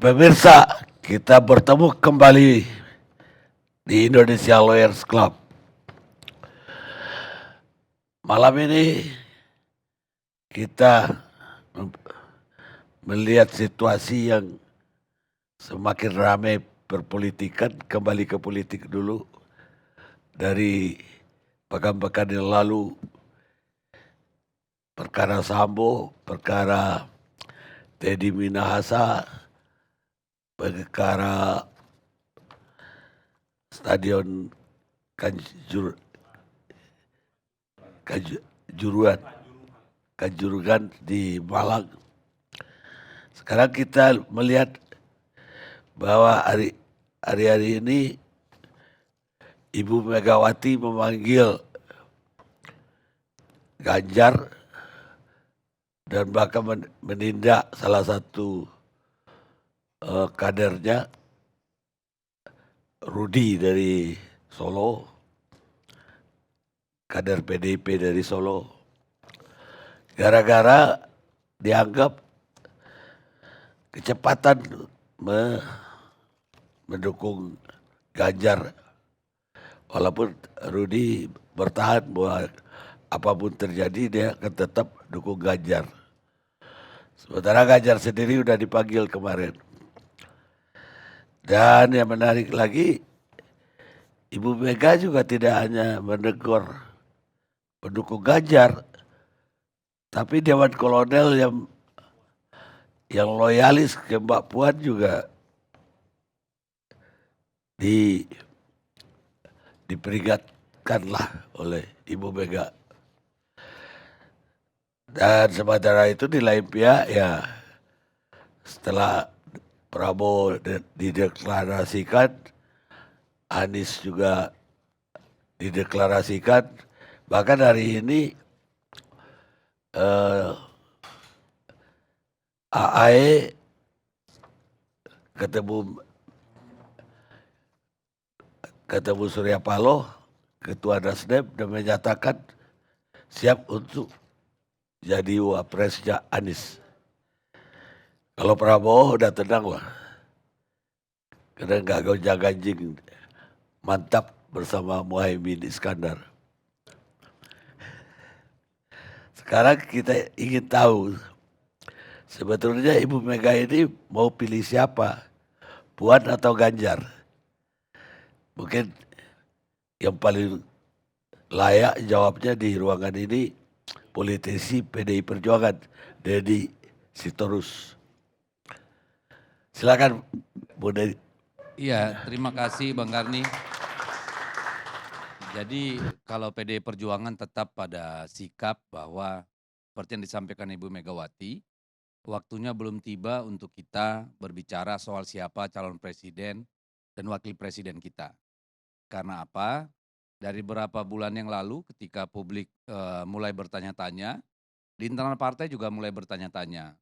Pemirsa, kita bertemu kembali di Indonesia Lawyers Club. Malam ini kita melihat situasi yang semakin ramai perpolitikan, kembali ke politik dulu. Dari pekan-pekan yang lalu, perkara Sambo, perkara Teddy Minahasa, perkara Stadion Kanjuruhan di Malang. Sekarang kita melihat bahwa hari-hari ini Ibu Megawati memanggil Ganjar dan bahkan menindak salah satu kadernya, Rudi dari Solo, kader PDIP dari Solo, gara-gara dianggap kecepatan mendukung Ganjar. Walaupun Rudi bertahan bahwa apapun terjadi dia akan tetap dukung Ganjar. Sementara Ganjar sendiri udah dipanggil kemarin. Dan yang menarik lagi, Ibu Mega juga tidak hanya menegur pendukung Ganjar, tapi Dewan Kolonel yang loyalis ke Mbak Puan juga diperingatkanlah oleh Ibu Mega. Dan sementara itu di lain pihak ya, setelah Prabowo dideklarasikan, Anies juga dideklarasikan, bahkan hari ini AAE ketemu Surya Paloh, Ketua Nasdem, dan menyatakan siap untuk jadi wapresnya Anies. Kalau Prabowo udah tenang lah, karena nggak gonjang-ganjing, mantap bersama Muhaimin Iskandar. Sekarang kita ingin tahu, sebetulnya Ibu Mega ini mau pilih siapa, Puan atau Ganjar? Mungkin yang paling layak jawabnya di ruangan ini politisi PDI Perjuangan, Deddy Sitorus. Silakan Bu Deddy. Iya, terima kasih Bang Karni. Jadi kalau PDI Perjuangan tetap pada sikap bahwa seperti yang disampaikan Ibu Megawati, waktunya belum tiba untuk kita berbicara soal siapa calon presiden dan wakil presiden kita. Karena apa? Dari beberapa bulan yang lalu ketika publik mulai bertanya-tanya, di internal partai juga mulai bertanya-tanya.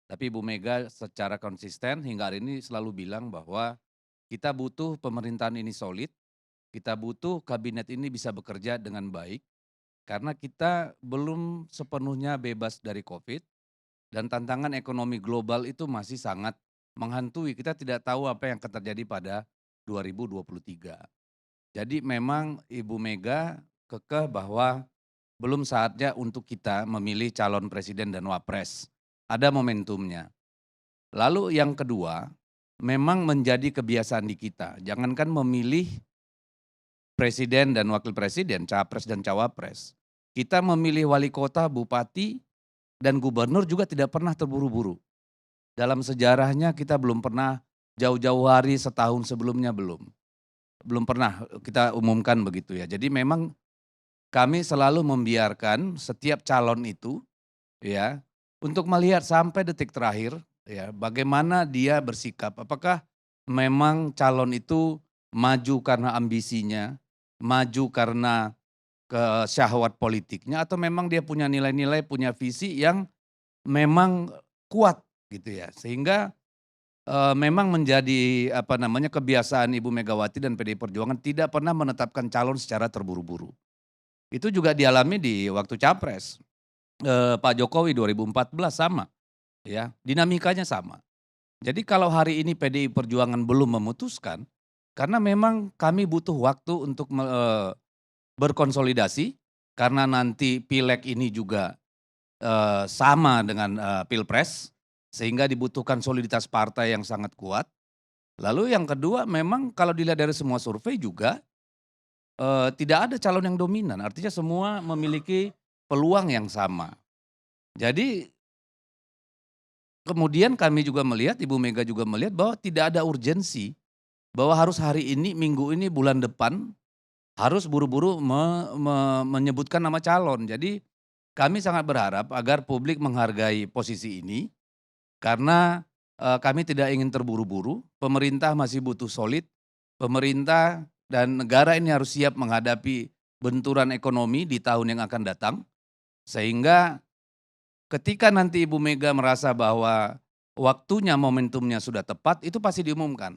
Tapi Ibu Mega secara konsisten hingga hari ini selalu bilang bahwa kita butuh pemerintahan ini solid, kita butuh kabinet ini bisa bekerja dengan baik, karena kita belum sepenuhnya bebas dari COVID, dan tantangan ekonomi global itu masih sangat menghantui. Kita tidak tahu apa yang akan terjadi pada 2023. Jadi memang Ibu Mega kekeh bahwa belum saatnya untuk kita memilih calon presiden dan wapres. Ada momentumnya. Lalu yang kedua, memang menjadi kebiasaan di kita. Jangankan memilih presiden dan wakil presiden, capres dan cawapres. Kita memilih wali kota, bupati, dan gubernur juga tidak pernah terburu-buru. Dalam sejarahnya kita belum pernah jauh-jauh hari setahun sebelumnya belum. Belum pernah kita umumkan begitu ya. Jadi memang kami selalu membiarkan setiap calon itu ya untuk melihat sampai detik terakhir ya bagaimana dia bersikap. Apakah memang calon itu maju karena ambisinya, maju karena syahwat politiknya, atau memang dia punya nilai-nilai, punya visi yang memang kuat gitu ya. Sehingga memang menjadi kebiasaan Ibu Megawati dan PDI Perjuangan tidak pernah menetapkan calon secara terburu-buru. Itu juga dialami di waktu Capres. Pak Jokowi 2014 sama ya, dinamikanya sama. Jadi kalau hari ini PDI Perjuangan belum memutuskan, karena memang kami butuh waktu untuk berkonsolidasi, karena nanti pileg ini juga sama dengan pilpres, sehingga dibutuhkan soliditas partai yang sangat kuat. Lalu yang kedua memang kalau dilihat dari semua survei juga tidak ada calon yang dominan, artinya semua memiliki peluang yang sama. Jadi kemudian kami juga melihat, Ibu Mega juga melihat bahwa tidak ada urgensi, bahwa harus hari ini, minggu ini, bulan depan, harus buru-buru menyebutkan nama calon. Jadi kami sangat berharap agar publik menghargai posisi ini, karena kami tidak ingin terburu-buru, pemerintah masih butuh solid, pemerintah dan negara ini harus siap menghadapi benturan ekonomi di tahun yang akan datang, sehingga ketika nanti Ibu Mega merasa bahwa waktunya, momentumnya sudah tepat, itu pasti diumumkan.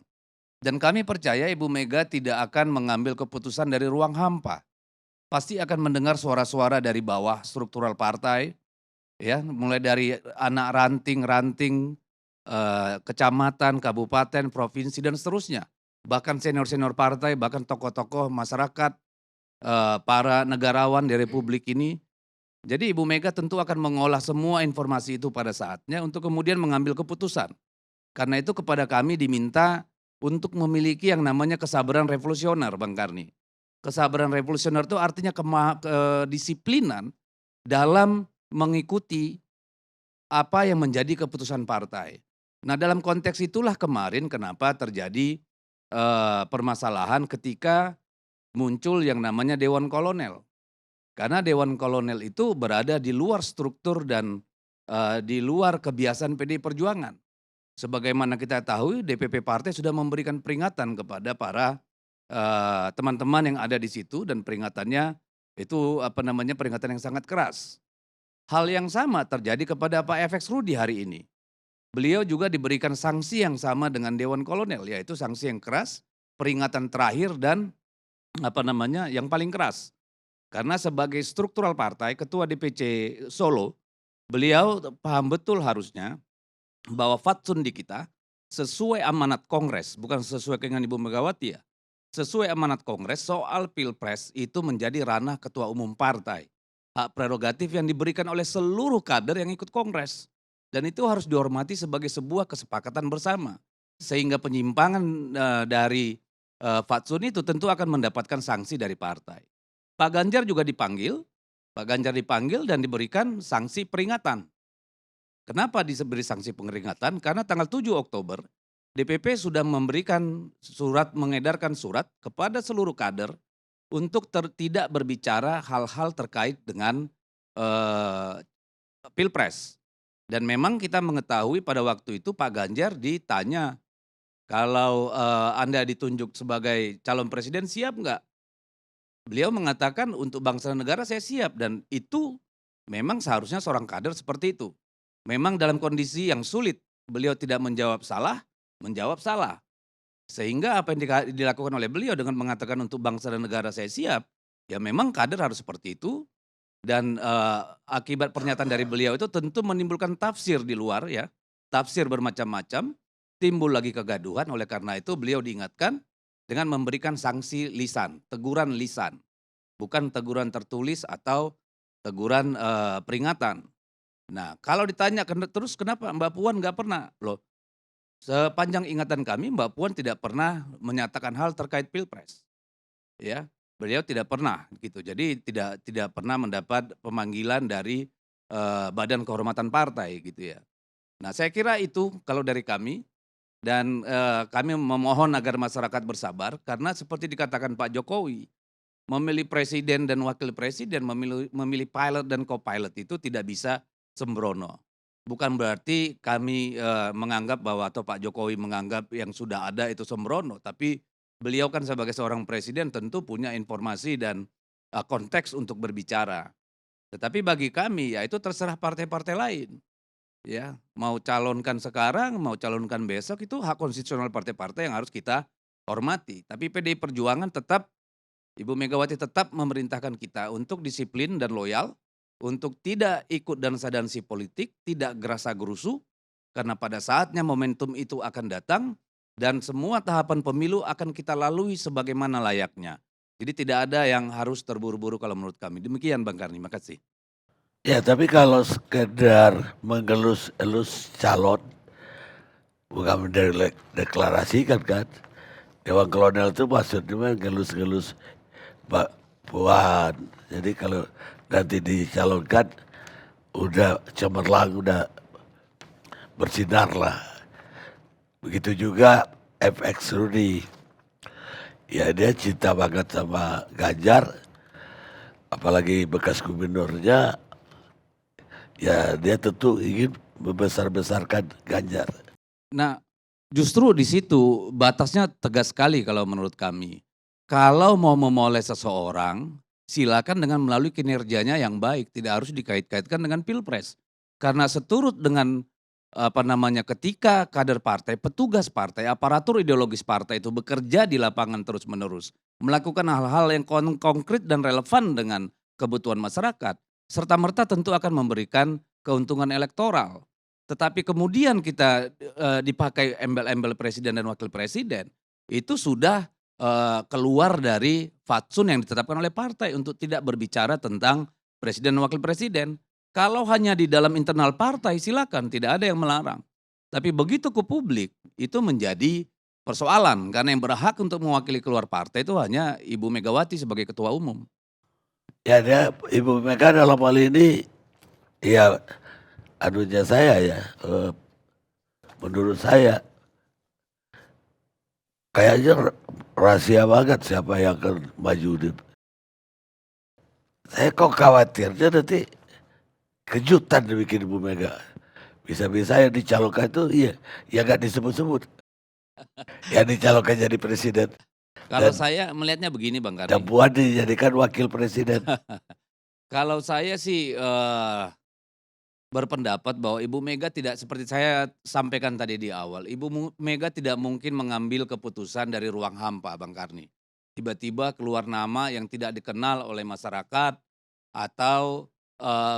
Dan kami percaya Ibu Mega tidak akan mengambil keputusan dari ruang hampa. Pasti akan mendengar suara-suara dari bawah struktural partai, ya, mulai dari anak ranting-ranting, kecamatan, kabupaten, provinsi, dan seterusnya. Bahkan senior-senior partai, bahkan tokoh-tokoh masyarakat, para negarawan di republik ini. Jadi Ibu Mega tentu akan mengolah semua informasi itu pada saatnya untuk kemudian mengambil keputusan. Karena itu kepada kami diminta untuk memiliki yang namanya kesabaran revolusioner, Bang Karni. Kesabaran revolusioner itu artinya kedisiplinan dalam mengikuti apa yang menjadi keputusan partai. Nah, dalam konteks itulah kemarin kenapa terjadi permasalahan ketika muncul yang namanya Dewan Kolonel. Karena Dewan Kolonel itu berada di luar struktur dan di luar kebiasaan PDI Perjuangan. Sebagaimana kita tahu DPP partai sudah memberikan peringatan kepada para teman-teman yang ada di situ, dan peringatannya itu peringatan yang sangat keras. Hal yang sama terjadi kepada Pak FX Rudi hari ini. Beliau juga diberikan sanksi yang sama dengan Dewan Kolonel, yaitu sanksi yang keras, peringatan terakhir, dan yang paling keras. Karena sebagai struktural partai, ketua DPC Solo, beliau paham betul harusnya bahwa fatsun di kita sesuai amanat Kongres, bukan sesuai dengan Ibu Megawati ya. Sesuai amanat Kongres, soal Pilpres itu menjadi ranah ketua umum partai. Hak prerogatif yang diberikan oleh seluruh kader yang ikut Kongres. Dan itu harus dihormati sebagai sebuah kesepakatan bersama. Sehingga penyimpangan dari fatsun itu tentu akan mendapatkan sanksi dari partai. Pak Ganjar juga dipanggil, Pak Ganjar dipanggil dan diberikan sanksi peringatan. Kenapa diberi sanksi peringatan? Karena tanggal 7 Oktober DPP sudah mengedarkan surat kepada seluruh kader untuk tidak berbicara hal-hal terkait dengan eh, Pilpres. Dan memang kita mengetahui pada waktu itu Pak Ganjar ditanya, kalau Anda ditunjuk sebagai calon presiden siap nggak? Beliau mengatakan untuk bangsa dan negara saya siap, dan itu memang seharusnya seorang kader seperti itu. Memang dalam kondisi yang sulit, beliau tidak menjawab salah, menjawab salah. Sehingga apa yang dilakukan oleh beliau dengan mengatakan untuk bangsa dan negara saya siap, ya memang kader harus seperti itu. Dan akibat pernyataan dari beliau itu tentu menimbulkan tafsir di luar ya, tafsir bermacam-macam, timbul lagi kegaduhan. Oleh karena itu beliau diingatkan dengan memberikan sanksi lisan, teguran lisan, bukan teguran tertulis atau teguran peringatan. Nah, kalau ditanya terus kenapa Mbak Puan nggak pernah? Loh, sepanjang ingatan kami Mbak Puan tidak pernah menyatakan hal terkait Pilpres. Ya, beliau tidak pernah gitu. Jadi tidak pernah mendapat pemanggilan dari Badan Kehormatan Partai gitu ya. Nah, saya kira itu kalau dari kami, dan kami memohon agar masyarakat bersabar karena seperti dikatakan Pak Jokowi, memilih presiden dan wakil presiden, memilih pilot dan co-pilot itu tidak bisa sembrono. Bukan berarti kami menganggap bahwa atau Pak Jokowi menganggap yang sudah ada itu sembrono, tapi beliau kan sebagai seorang presiden tentu punya informasi dan konteks untuk berbicara. Tetapi bagi kami ya itu terserah partai-partai lain. Ya, mau calonkan sekarang, mau calonkan besok itu hak konstitusional partai-partai yang harus kita hormati. Tapi PDI Perjuangan tetap, Ibu Megawati tetap memerintahkan kita untuk disiplin dan loyal, untuk tidak ikut dansa-dansi politik, tidak gerasa-gerusu, Karena pada saatnya momentum itu akan datang dan semua tahapan pemilu akan kita lalui sebagaimana layaknya. Jadi tidak ada yang harus terburu-buru kalau menurut kami. Demikian Bang Karni, makasih. Ya tapi kalau sekedar mengelus-elus calon, bukan mendeklarasikan kan. Dewan kolonel itu maksudnya mengelus-elus Mbak Puan. Jadi kalau nanti dicalonkan udah cemerlang, udah bersinar lah. Begitu juga FX Rudy. Ya dia cinta banget sama Ganjar, apalagi bekas gubernurnya, ya dia tentu ingin membesar-besarkan Ganjar. Nah, justru di situ batasnya tegas sekali kalau menurut kami. Kalau mau memoles seseorang, silakan dengan melalui kinerjanya yang baik, tidak harus dikait-kaitkan dengan pilpres. Karena seturut dengan ketika kader partai, petugas partai, aparatur ideologis partai itu bekerja di lapangan terus-menerus, melakukan hal-hal yang konkret dan relevan dengan kebutuhan masyarakat, serta-merta tentu akan memberikan keuntungan elektoral. Tetapi kemudian kita dipakai embel-embel presiden dan wakil presiden, itu sudah keluar dari fatsun yang ditetapkan oleh partai untuk tidak berbicara tentang presiden dan wakil presiden. Kalau hanya di dalam internal partai silakan, tidak ada yang melarang. Tapi begitu ke publik, itu menjadi persoalan karena yang berhak untuk mewakili keluar partai itu hanya Ibu Megawati sebagai ketua umum. Ya dia Ibu Mega dalam hal ini ya anunya saya ya, menurut saya kayaknya rahasia banget siapa yang akan maju. Saya kok khawatirnya nanti kejutan dibikin Ibu Mega. Bisa-bisa yang dicalonkan itu iya, ya nggak disebut-sebut. Yang dicalonkan jadi presiden. Kalau Dan saya melihatnya begini Bang dan Karni. Puan dijadikan wakil presiden. Kalau saya sih berpendapat bahwa Ibu Mega tidak seperti saya sampaikan tadi di awal. Mega tidak mungkin mengambil keputusan dari ruang hampa Bang Karni. Tiba-tiba keluar nama yang tidak dikenal oleh masyarakat atau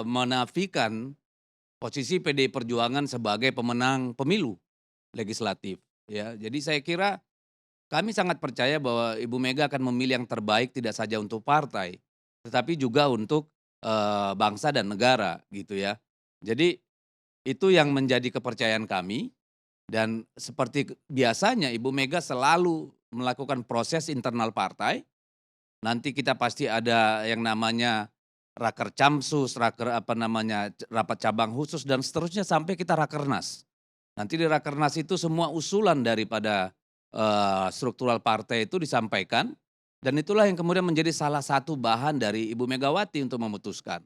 menafikan posisi PDI Perjuangan sebagai pemenang pemilu legislatif. Ya, jadi saya kira kami sangat percaya bahwa Ibu Mega akan memilih yang terbaik tidak saja untuk partai, tetapi juga untuk bangsa dan negara gitu ya. Jadi itu yang menjadi kepercayaan kami dan seperti biasanya Ibu Mega selalu melakukan proses internal partai. Nanti kita pasti ada yang namanya raker camsus, rapat cabang khusus dan seterusnya sampai kita rakernas. Nanti di rakernas itu semua usulan daripada struktural partai itu disampaikan dan itulah yang kemudian menjadi salah satu bahan dari Ibu Megawati untuk memutuskan.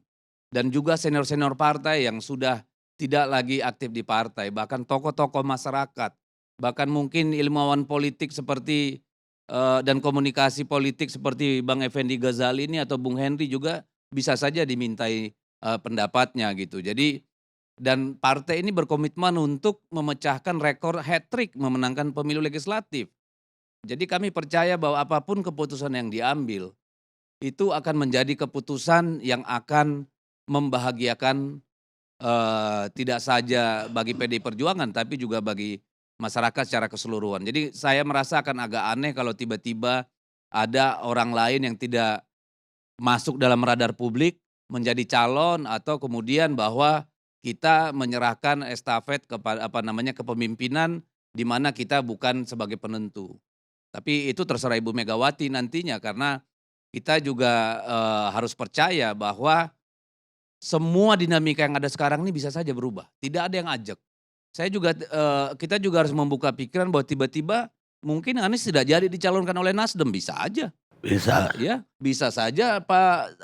Dan juga senior-senior partai yang sudah tidak lagi aktif di partai, bahkan tokoh-tokoh masyarakat, bahkan mungkin ilmuwan politik seperti dan komunikasi politik seperti Bang Effendi Ghazali ini atau Bung Henry juga bisa saja dimintai pendapatnya gitu. Jadi dan partai ini berkomitmen untuk memecahkan rekor hat-trick memenangkan pemilu legislatif. Jadi kami percaya bahwa apapun keputusan yang diambil, itu akan menjadi keputusan yang akan membahagiakan, tidak saja bagi PDI Perjuangan, tapi juga bagi masyarakat secara keseluruhan. Jadi saya merasa akan agak aneh kalau tiba-tiba ada orang lain yang tidak masuk dalam radar publik, menjadi calon atau kemudian bahwa kita menyerahkan estafet kepemimpinan di mana kita bukan sebagai penentu. Tapi itu terserah Ibu Megawati nantinya karena kita juga, harus percaya bahwa semua dinamika yang ada sekarang ini bisa saja berubah, tidak ada yang ajak. Kita juga harus membuka pikiran bahwa tiba-tiba mungkin Anies tidak jadi dicalonkan oleh Nasdem, bisa aja. Bisa. Ya, bisa saja Pak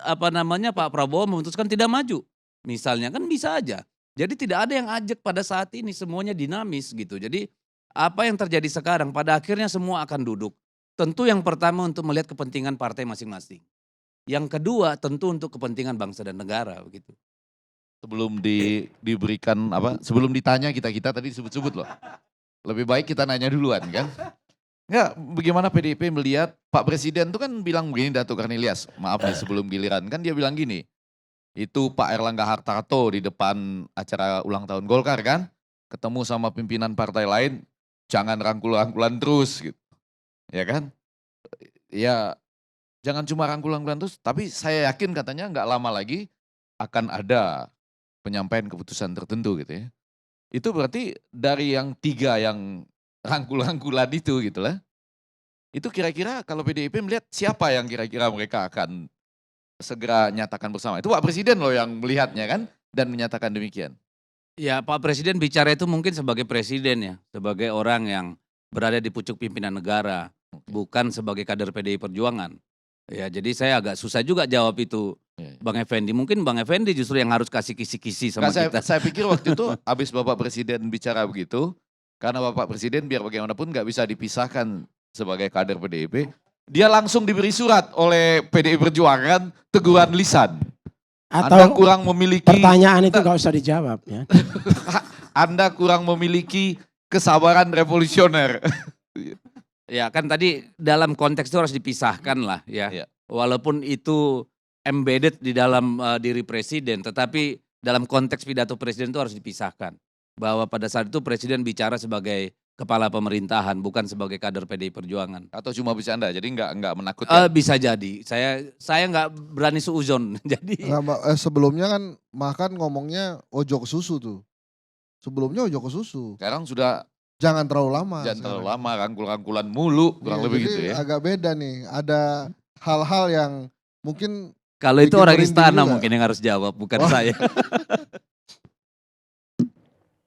Prabowo memutuskan tidak maju, misalnya kan bisa aja. Jadi tidak ada yang ajak pada saat ini, semuanya dinamis gitu. Jadi apa yang terjadi sekarang pada akhirnya semua akan duduk. Tentu yang pertama untuk melihat kepentingan partai masing-masing. Yang kedua tentu untuk kepentingan bangsa dan negara begitu. Sebelum diberikan sebelum ditanya kita tadi disebut-sebut loh. Lebih baik kita nanya duluan kan. Enggak, bagaimana PDIP melihat Pak Presiden tuh kan bilang begini Datuk Karnilias, maaf nih sebelum giliran, kan dia bilang gini, itu Pak Erlangga Hartarto di depan acara ulang tahun Golkar kan, ketemu sama pimpinan partai lain, jangan rangkul-rangkulan terus gitu. Ya kan? Ya jangan cuma rangkul-rangkulan terus, tapi saya yakin katanya nggak lama lagi akan ada penyampaian keputusan tertentu gitu ya. Itu berarti dari yang 3 yang rangkul-rangkulan itu gitu lah. Itu kira-kira kalau PDIP melihat siapa yang kira-kira mereka akan segera nyatakan bersama. Itu Pak Presiden loh yang melihatnya kan dan menyatakan demikian. Ya, Pak Presiden bicara itu mungkin sebagai presiden ya, sebagai orang yang berada di pucuk pimpinan negara, bukan sebagai kader PDI Perjuangan. Ya, jadi saya agak susah juga jawab itu, Ya. Bang Effendi. Mungkin Bang Effendi justru yang harus kasih kisi-kisi sama Nggak, kita. saya pikir waktu itu habis Bapak Presiden bicara begitu, karena Bapak Presiden biar bagaimanapun nggak bisa dipisahkan sebagai kader PDIP, dia langsung diberi surat oleh PDI Perjuangan teguran lisan. Anda Atau kurang memiliki pertanyaan itu nggak usah dijawab ya. Anda kurang memiliki kesabaran revolusioner. Ya kan tadi dalam konteks itu harus dipisahkan lah ya. Iya. Walaupun itu embedded di dalam diri presiden, tetapi dalam konteks pidato presiden itu harus dipisahkan. Bahwa pada saat itu presiden bicara sebagai kepala pemerintahan, bukan sebagai kader PDI Perjuangan. Atau cuma bercanda, jadi nggak menakutkan. Bisa jadi. Saya nggak berani suuzon. Jadi Nggak, Mbak, sebelumnya kan makan ngomongnya ojo ke susu tuh. Sebelumnya ojo ke susu. Sekarang sudah Jangan terlalu lama. jangan terlalu sekarang. lama, rangkul-rangkulan mulu, kurang Iya, lebih jadi gitu ya. agak beda nih. Ada hal-hal yang mungkin kalau itu bikin orang merinding istana juga. mungkin yang harus jawab, bukan Oh. saya.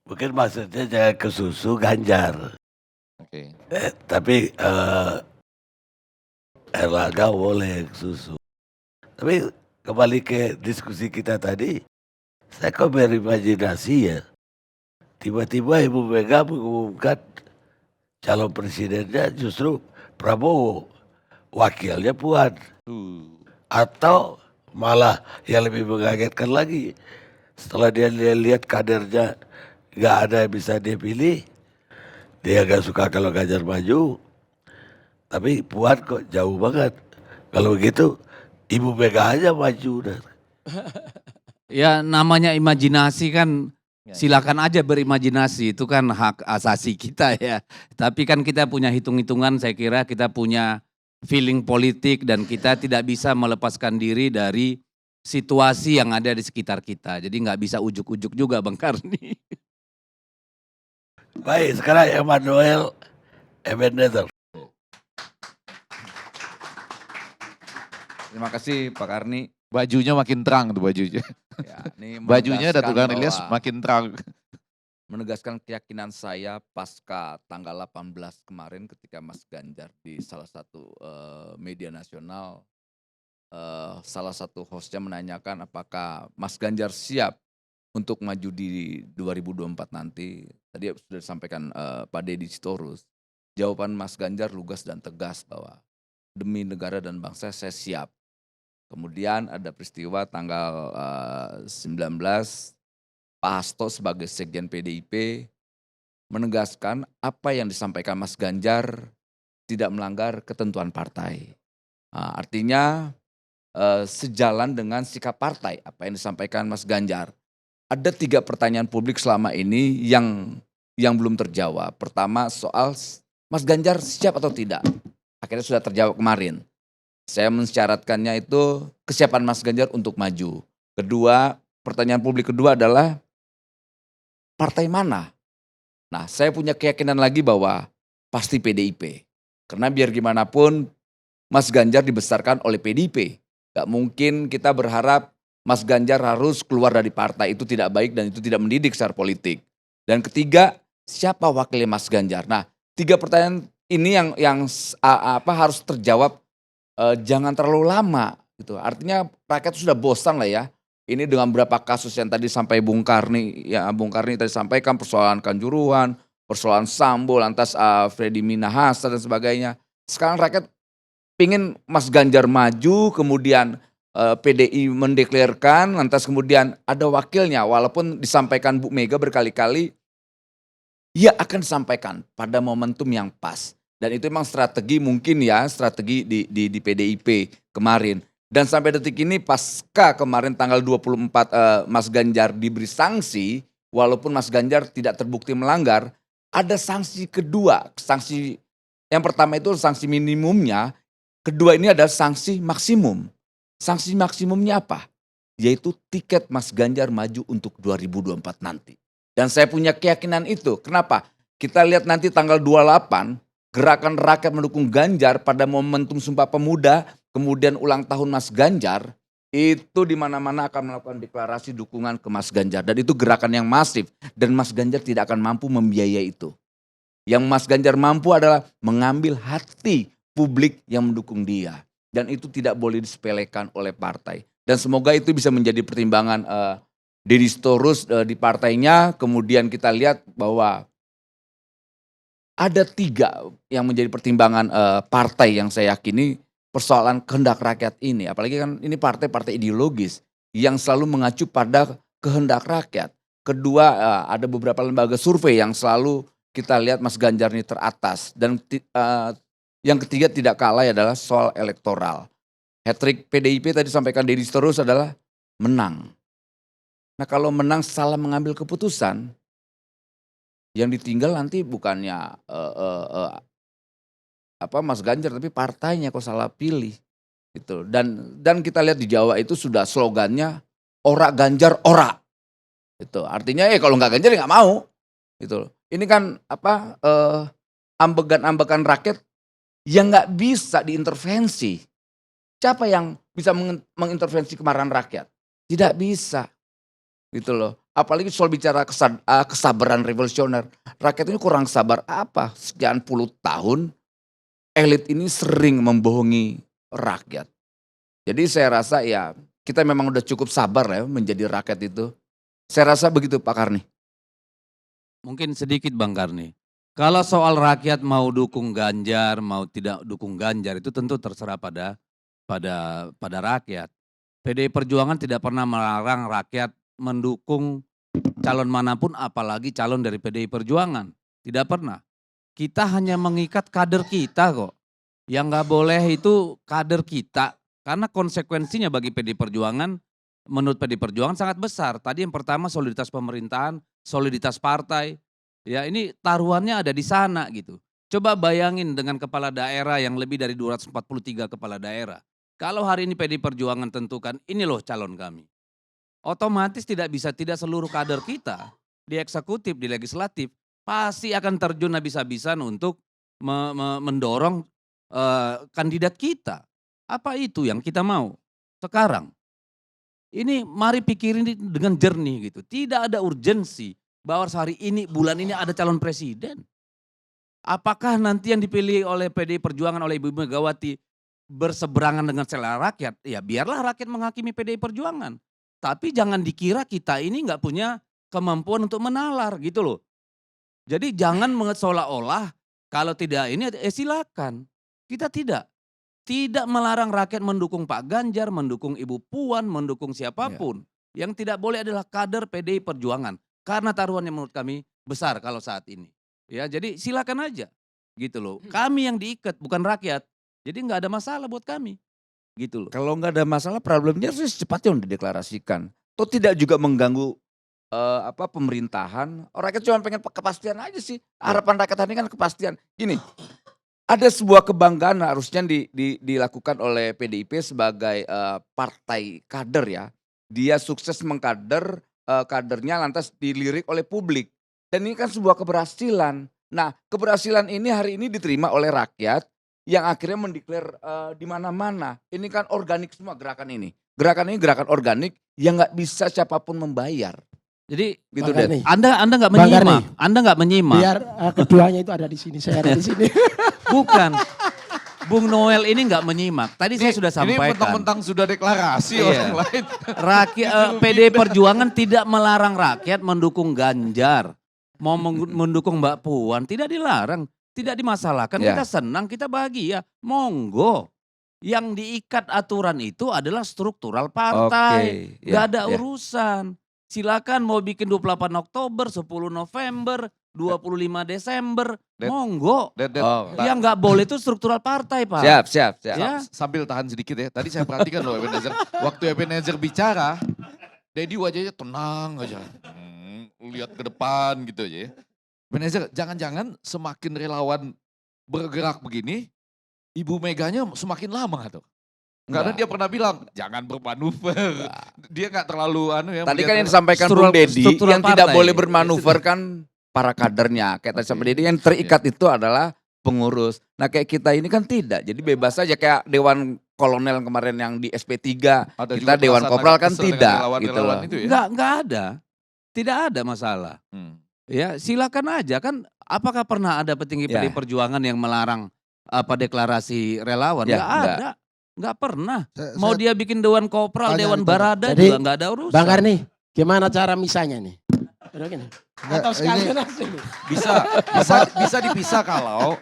Mungkin maksudnya jangan ke susu Ganjar. Oke. Tapi Erlangga boleh ke susu. Tapi kembali ke diskusi kita tadi, saya kok berimajinasi ya. Tiba-tiba Ibu Mega mengumumkan calon presidennya justru Prabowo, wakilnya Puan. Atau malah yang lebih mengagetkan lagi, setelah dia lihat kadernya nggak ada yang bisa dia pilih, dia agak suka kalau Ganjar maju, tapi Puan kok jauh banget. Kalau begitu Ibu Mega aja maju udah. Ya namanya imajinasi kan silakan aja berimajinasi, itu kan hak asasi kita ya. Tapi kan kita punya hitung-hitungan, saya kira kita punya feeling politik dan kita tidak bisa melepaskan diri dari situasi yang ada di sekitar kita. Jadi nggak bisa ujuk-ujuk juga Bang Karni. Baik, sekarang Emmanuel Ebenezer. Terima kasih Pak Karni. Bajunya makin terang tuh bajunya. Ya, ini Bajunya menegaskan Datuk Ilyas bahwa- makin terang. menegaskan keyakinan saya pasca tanggal 18 kemarin ketika Mas Ganjar di salah satu media nasional, salah satu hostnya menanyakan apakah Mas Ganjar siap untuk maju di 2024 nanti. Tadi sudah disampaikan Pak Deddy Sitorus. Jawaban Mas Ganjar lugas dan tegas bahwa demi negara dan bangsa saya siap. Kemudian ada peristiwa tanggal 19, Pak Hasto sebagai Sekjen PDIP menegaskan apa yang disampaikan Mas Ganjar tidak melanggar ketentuan partai. Nah, artinya sejalan dengan sikap partai apa yang disampaikan Mas Ganjar. Ada 3 pertanyaan publik selama ini yang belum terjawab. Pertama soal Mas Ganjar siap atau tidak. Akhirnya sudah terjawab kemarin. Saya mensyaratkannya itu kesiapan Mas Ganjar untuk maju. Kedua, pertanyaan publik kedua adalah partai mana? Nah, saya punya keyakinan lagi bahwa pasti PDIP. Karena biar gimana pun Mas Ganjar dibesarkan oleh PDIP. Gak mungkin kita berharap Mas Ganjar harus keluar dari partai, itu tidak baik dan itu tidak mendidik secara politik. Dan ketiga, siapa wakilnya Mas Ganjar? Nah, 3 pertanyaan ini yang harus terjawab jangan terlalu lama gitu. Artinya rakyat sudah bosan lah ya. Ini dengan beberapa kasus yang tadi sampai Bung Karni tadi sampaikan, persoalan Kanjuruhan, persoalan Sambo, lantas Freddy Minahasa dan sebagainya. Sekarang rakyat pingin Mas Ganjar maju, kemudian PDI mendeklarkan, lantas kemudian ada wakilnya. Walaupun disampaikan Bu Mega berkali-kali, ia akan disampaikan pada momentum yang pas. Dan itu memang strategi mungkin ya, strategi di PDIP kemarin. Dan sampai detik ini pasca kemarin tanggal 24 Mas Ganjar diberi sanksi, walaupun Mas Ganjar tidak terbukti melanggar, ada sanksi kedua. Sanksi yang pertama itu sanksi minimumnya, kedua ini adalah sanksi maksimum. Sanksi maksimumnya apa? Yaitu tiket Mas Ganjar maju untuk 2024 nanti. Dan saya punya keyakinan itu. Kenapa? Kita lihat nanti tanggal 28, gerakan rakyat mendukung Ganjar pada momentum Sumpah Pemuda, kemudian ulang tahun Mas Ganjar, itu di mana-mana akan melakukan deklarasi dukungan ke Mas Ganjar. Dan itu gerakan yang masif. Dan Mas Ganjar tidak akan mampu membiayai itu. Yang Mas Ganjar mampu adalah mengambil hati publik yang mendukung dia. Dan itu tidak boleh disepelekan oleh partai. Dan semoga itu bisa menjadi pertimbangan Deddy Sitorus di partainya. Kemudian kita lihat bahwa ada 3 yang menjadi pertimbangan partai yang saya yakini persoalan kehendak rakyat ini. Apalagi kan ini partai-partai ideologis yang selalu mengacu pada kehendak rakyat. Kedua, ada beberapa lembaga survei yang selalu kita lihat Mas Ganjar ini teratas. Dan yang ketiga tidak kalah adalah soal elektoral. Hat-trick PDIP tadi sampaikan Deddy Sitorus adalah menang. Nah kalau menang salah mengambil keputusan, yang ditinggal nanti bukannya Mas Ganjar, tapi partainya kok salah pilih. Gitu. Dan kita lihat di Jawa itu sudah slogannya ora Ganjar ora. Gitu. Artinya kalau nggak Ganjar nggak mau. Gitu. Ini kan ambegan-ambegan rakyat yang nggak bisa diintervensi. Siapa yang bisa mengintervensi kemarahan rakyat? Tidak bisa. Gitu loh. Apalagi soal bicara kesabaran revolusioner. Rakyat ini kurang sabar apa? Sekian puluh tahun elit ini sering membohongi rakyat. Jadi saya rasa ya kita memang udah cukup sabar ya menjadi rakyat itu. Saya rasa begitu Pak Karni. Mungkin sedikit Bang Karni. Kalau soal rakyat mau dukung Ganjar, mau tidak dukung Ganjar itu tentu terserah pada rakyat. PDI Perjuangan tidak pernah melarang rakyat mendukung calon manapun apalagi calon dari PDI Perjuangan. Tidak pernah. Kita hanya mengikat kader kita kok. Yang nggak boleh itu kader kita. Karena konsekuensinya bagi PDI Perjuangan, menurut PDI Perjuangan sangat besar. Tadi yang pertama soliditas pemerintahan, soliditas partai. Ya ini taruhannya ada di sana gitu. Coba bayangin dengan kepala daerah yang lebih dari 243 kepala daerah. Kalau hari ini PDI Perjuangan tentukan ini loh calon kami. Otomatis tidak seluruh kader kita di eksekutif, di legislatif pasti akan terjun habis-habisan untuk mendorong kandidat kita. Apa itu yang kita mau sekarang? Ini mari pikirin dengan jernih gitu. Tidak ada urgensi bahwa hari ini, bulan ini ada calon presiden. Apakah nanti yang dipilih oleh PDI Perjuangan oleh Ibu Megawati berseberangan dengan selera rakyat? Ya biarlah rakyat menghakimi PDI Perjuangan. Tapi jangan dikira kita ini nggak punya kemampuan untuk menalar gitu loh. Jadi jangan seolah-olah kalau tidak ini silakan. Kita tidak melarang rakyat mendukung Pak Ganjar, mendukung Ibu Puan, mendukung siapapun. Yang tidak boleh adalah kader PDI Perjuangan. Karena taruhannya menurut kami besar kalau saat ini. Ya, jadi silakan aja. Gitu loh. Kami yang diikat bukan rakyat. Jadi nggak ada masalah buat kami. Gitu loh. Kalau nggak ada masalah problemnya harus secepatnya dideklarasikan. Atau tidak juga mengganggu pemerintahan. Rakyat cuma pengen kepastian aja sih. Harapan rakyat ini kan kepastian. Gini, ada sebuah kebanggaan harusnya dilakukan oleh PDIP sebagai partai kader ya. Dia sukses mengkader kadernya lantas dilirik oleh publik. Dan ini kan sebuah keberhasilan. Nah keberhasilan ini hari ini diterima oleh rakyat yang akhirnya mendeklar di mana-mana. Ini kan organik semua gerakan ini. Gerakan ini gerakan organik yang nggak bisa siapapun membayar. Jadi Gitu Bang deh. Karni, Anda nggak Bang menyimak. Karni. Anda nggak menyimak. biar keduanya itu ada di sini, saya ada di sini. Bukan. Bung Noel ini nggak menyimak. Tadi saya sudah Ini sampaikan. mentang-mentang sudah deklarasi Iya. orang lain. PDI Perjuangan tidak melarang rakyat mendukung Ganjar. Mau mendukung Mbak Puan tidak dilarang. Tidak dimasalahkan. Ya. Kita senang, kita bahagia. Monggo. Yang diikat aturan itu adalah struktural partai. Oke, Gak ya, ada ya. urusan. Silakan mau bikin 28 Oktober, 10 November, 25 Desember. Ded. Monggo. Oh, Yang nggak boleh itu struktural partai, Pak. Siap. Ya. Sambil tahan sedikit ya. Tadi saya perhatikan loh Ebenezer. Waktu Ebenezer bicara, Dedi wajahnya tenang aja. lihat ke depan gitu aja ya. Ebenezer, jangan-jangan semakin relawan bergerak begini, Ibu Meganya semakin lama tuh. Karena Enggak. dia pernah bilang, jangan bermanuver. Dia nggak terlalu Tadi kan yang melihat- disampaikan Struktural- Bung Deddy, struktural yang tidak partai. boleh bermanuver kan para kadernya. Kayak tadi Oke. sampai Deddy, yang terikat itu adalah pengurus. Nah kayak kita ini kan tidak, jadi bebas saja kayak Dewan Kolonel kemarin yang di SP3. ada kita juga Dewan perasaan Kopral agak kan kesel dengan tidak, relawan-relawan gitu loh. itu ya. Enggak ada. Tidak ada masalah. Hmm. Ya, silakan aja kan. Apakah pernah ada petinggi Ya. PDI Perjuangan yang melarang deklarasi relawan? Ya, Enggak enggak. ada. Enggak pernah. Saya- Mau saya dia bikin Dewan Kopral, tanya Dewan itu, Barada Jadi, juga enggak ada urusan. Bang Karni, gimana cara misahnya nih? Udah gini. Nggak, Atau ini- sekalian aja nih. Bisa dipisah kalau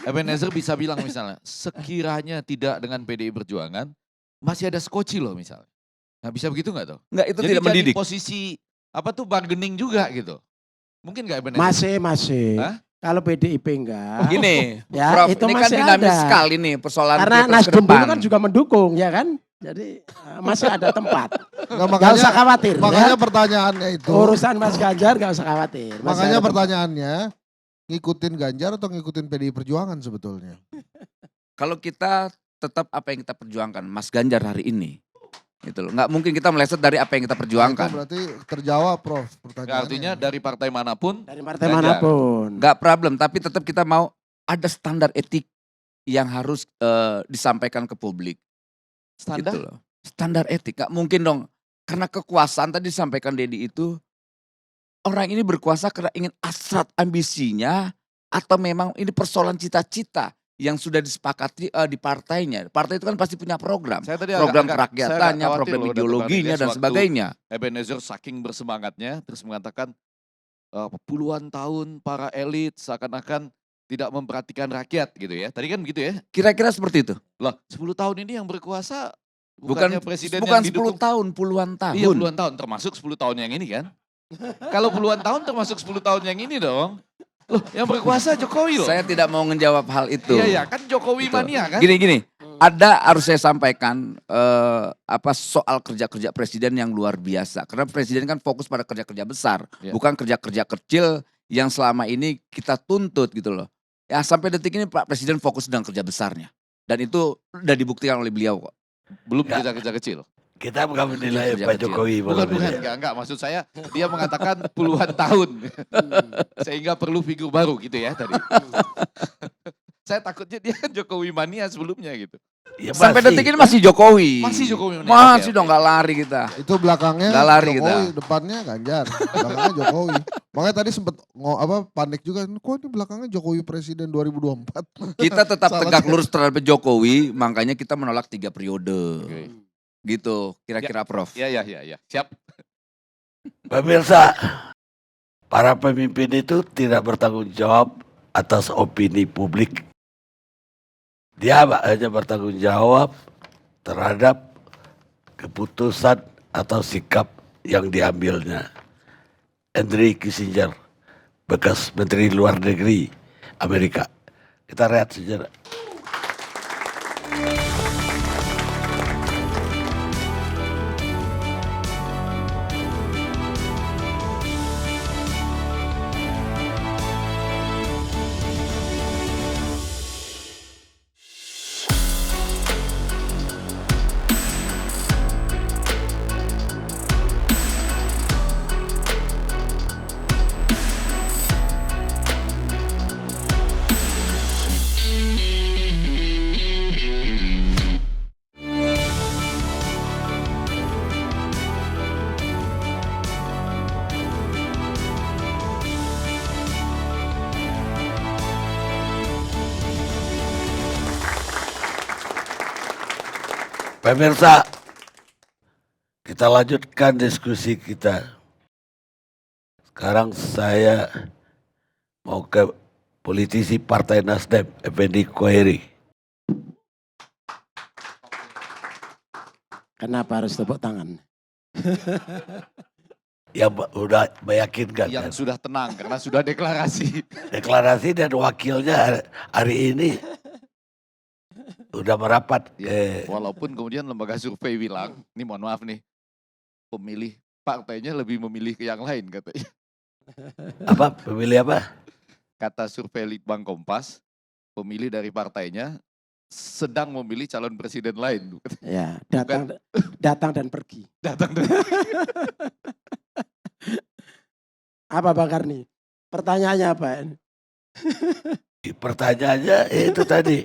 Ebenezer bisa bilang misalnya, sekiranya tidak dengan PDI Perjuangan, masih ada skoci loh misalnya. Nah bisa begitu nggak tuh? Enggak, itu Jadi tidak mendidik. posisi apa tuh bargaining juga gitu. Mungkin nggak Ebenezer? Masih. Hah? Kalau PDIP enggak. Gini, Ya, Prof, itu ini kan masih dinamis ada. sekali nih persoalan Karena pilpres ke Nasdem dulu depan. kan juga mendukung, ya kan? Jadi masih ada tempat. nggak, Gak usah khawatir. makanya ya. pertanyaannya itu. Urusan Mas Ganjar gak usah khawatir. Masih Makanya ada tempat. pertanyaannya, ngikutin Ganjar atau ngikutin PDI Perjuangan sebetulnya? Kalau kita tetap apa yang kita perjuangkan, Mas Ganjar hari ini, gitu loh. Nggak mungkin kita meleset dari apa yang kita Nah, itu perjuangkan. berarti terjawab, Prof. Nggak, Pertanyaannya. artinya dari partai manapun, Dari partai Ganjar. manapun. Nggak problem, tapi tetap kita mau ada standar etik yang harus disampaikan ke publik. standar Gitu loh. Standar etik, nggak mungkin dong. Karena kekuasaan tadi disampaikan Deddy itu, orang ini berkuasa karena ingin hasrat ambisinya, atau memang ini persoalan cita-cita yang sudah disepakati di partainya. Partai itu kan pasti punya program. saya tadi Program saya kerakyatannya, agak khawatir program loh, Dato' ideologinya, Barnilias, dan waktu sebagainya. Ebenezer saking bersemangatnya terus mengatakan puluhan tahun para elit seakan-akan tidak memperhatikan rakyat gitu ya. Tadi kan begitu ya. Kira-kira seperti itu. Lah 10 tahun ini yang berkuasa Bukan bukannya presiden bukan yang 10 didukung. tahun, puluhan tahun. Iya puluhan tahun termasuk 10 tahun yang ini kan. Kalau puluhan tahun termasuk 10 tahun yang ini dong. Loh yang berkuasa Jokowi loh. Saya tidak mau menjawab hal itu. Iya ya kan Jokowi Gitu. mania kan. Gini, ada harus saya sampaikan soal kerja-kerja presiden yang luar biasa. Karena presiden kan fokus pada kerja-kerja besar, Ya. bukan kerja-kerja kecil yang selama ini kita tuntut gitu loh. Ya sampai detik ini Pak Presiden fokus dengan kerja besarnya. Dan itu udah dibuktikan oleh beliau kok. Belum Ya. kerja-kerja kecil. Kita bukan menilai Kerja Pak kecil. Jokowi Bukan, malam bukan, ini. enggak. Maksud saya dia mengatakan puluhan tahun. Sehingga perlu figur baru gitu ya tadi. Saya takutnya dia kan Jokowi mania sebelumnya gitu. Ya, Sampai masih. detik ini masih Jokowi. Masih Jokowi mania. Masih Oke, dong, oke. nggak lari kita. Itu belakangnya Nggak lari Jokowi, kita. depannya Ganjar. Belakangnya Jokowi. Makanya tadi sempet panik juga. Kok ini belakangnya Jokowi Presiden 2024? Kita tetap Salah tegak saya. lurus terhadap Jokowi, makanya kita menolak 3 periode. Oke. Gitu, kira-kira Prof. Ya. Siap. Pemirsa, para pemimpin itu tidak bertanggung jawab atas opini publik. Dia hanya bertanggung jawab terhadap keputusan atau sikap yang diambilnya. Henry Kissinger, bekas Menteri Luar Negeri Amerika. Kita lihat sejarah. Pemirsa, kita lanjutkan diskusi kita. Sekarang saya mau ke politisi Partai Nasdem, Effendi Koeri. Kenapa harus tepuk tangan? Yang udah meyakinkan kan? Yang sudah tenang karena sudah deklarasi. Deklarasi dan wakilnya hari ini udah merapat Ya, ke walaupun kemudian lembaga survei bilang, ini mohon maaf nih, pemilih partainya lebih memilih ke yang lain katanya. Apa pemilih apa? Kata survei Litbang Kompas, pemilih dari partainya sedang memilih calon presiden lain. Ya, datang dan pergi. Datang dari Apa Bang Karni? Pertanyaannya apa? Pertanyaannya itu tadi.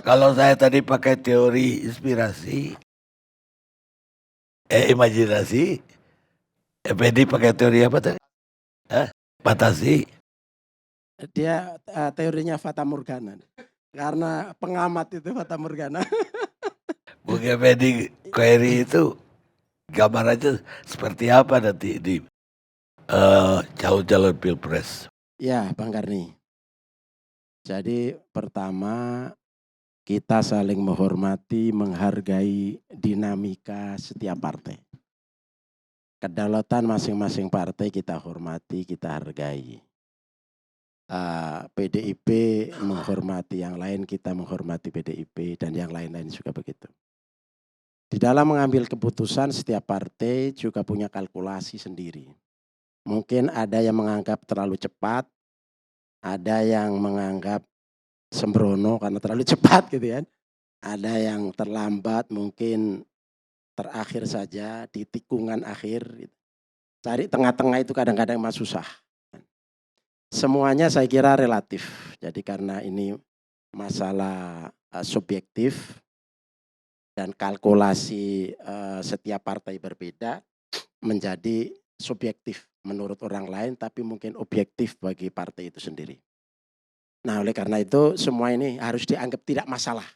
Kalau saya tadi pakai teori inspirasi, imajinasi, PD pakai teori apa tadi? Fantasi. Dia teorinya Fata Morgana. Karena pengamat itu Fata Morgana. Mungkin PD query itu gambarannya seperti apa nanti di calon-calon pilpres. Ya Bang Karni. Jadi pertama kita saling menghormati, menghargai dinamika setiap partai. Kedaulatan masing-masing partai kita hormati, kita hargai. PDIP menghormati yang lain, kita menghormati PDIP dan yang lain-lain juga begitu. Di dalam mengambil keputusan setiap partai juga punya kalkulasi sendiri. Mungkin ada yang menganggap terlalu cepat, ada yang menganggap sembrono karena terlalu cepat gitu kan. Ada yang terlambat mungkin terakhir saja di tikungan akhir. Cari tengah-tengah itu kadang-kadang mah susah. Semuanya saya kira relatif. Jadi karena ini masalah subjektif dan kalkulasi setiap partai berbeda menjadi subjektif menurut orang lain tapi mungkin objektif bagi partai itu sendiri. Nah oleh karena itu semua ini harus dianggap tidak masalah.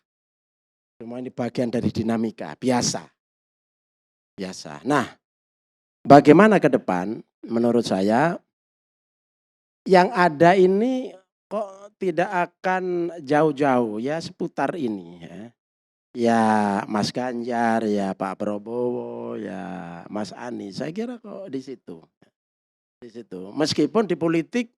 Semua ini bagian dari dinamika, biasa. Nah bagaimana ke depan menurut saya yang ada ini kok tidak akan jauh-jauh ya seputar ini ya. Ya Mas Ganjar, ya Pak Prabowo, ya Mas Anies. Saya kira kok di situ. Di situ. Meskipun di politik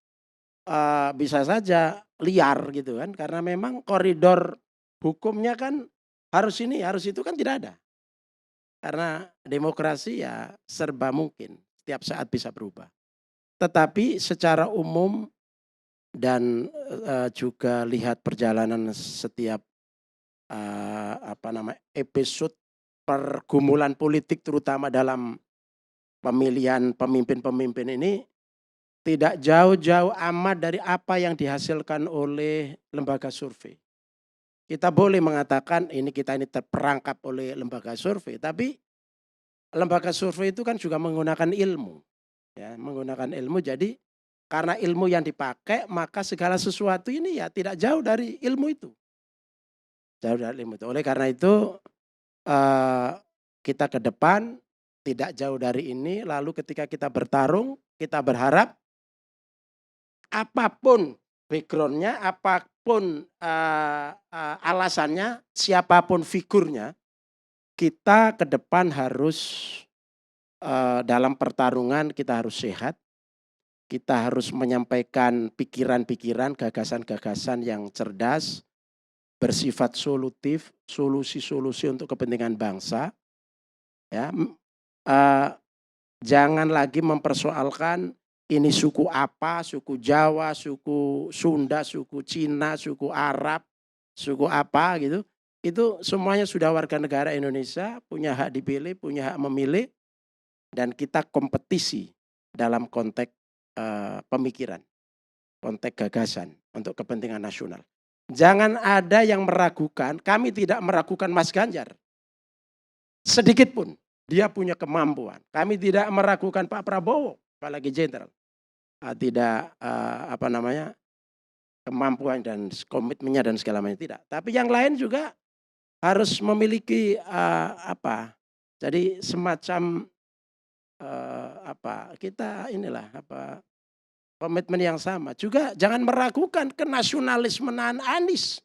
bisa saja liar gitu kan karena memang koridor hukumnya kan harus ini, harus itu kan tidak ada. Karena demokrasi ya serba mungkin, setiap saat bisa berubah. Tetapi secara umum dan juga lihat perjalanan setiap episode pergumulan politik terutama dalam pemilihan pemimpin-pemimpin ini tidak jauh-jauh amat dari apa yang dihasilkan oleh lembaga survei. Kita boleh mengatakan kita ini terperangkap oleh lembaga survei, tapi lembaga survei itu kan juga menggunakan ilmu. Ya, menggunakan ilmu jadi karena ilmu yang dipakai maka segala sesuatu ini ya tidak jauh dari ilmu itu. Jauh dari ilmu itu. Oleh karena itu kita ke depan tidak jauh dari ini lalu ketika kita bertarung kita berharap apapun backgroundnya, apapun alasannya, siapapun figurnya kita ke depan harus dalam pertarungan kita harus sehat, kita harus menyampaikan pikiran-pikiran, gagasan-gagasan yang cerdas, bersifat solutif, solusi-solusi untuk kepentingan bangsa. Ya, jangan lagi mempersoalkan ini suku apa, suku Jawa, suku Sunda, suku Cina, suku Arab, suku apa gitu. Itu semuanya sudah warga negara Indonesia, punya hak dipilih, punya hak memilih. Dan kita kompetisi dalam konteks pemikiran, konteks gagasan untuk kepentingan nasional. Jangan ada yang meragukan, kami tidak meragukan Mas Ganjar. Sedikit pun dia punya kemampuan. Kami tidak meragukan Pak Prabowo, apalagi jenderal. Tidak kemampuan dan komitmennya dan segala macam tidak. Tapi yang lain juga harus memiliki jadi semacam kita komitmen yang sama. Juga jangan meragukan kenasionalismean Anies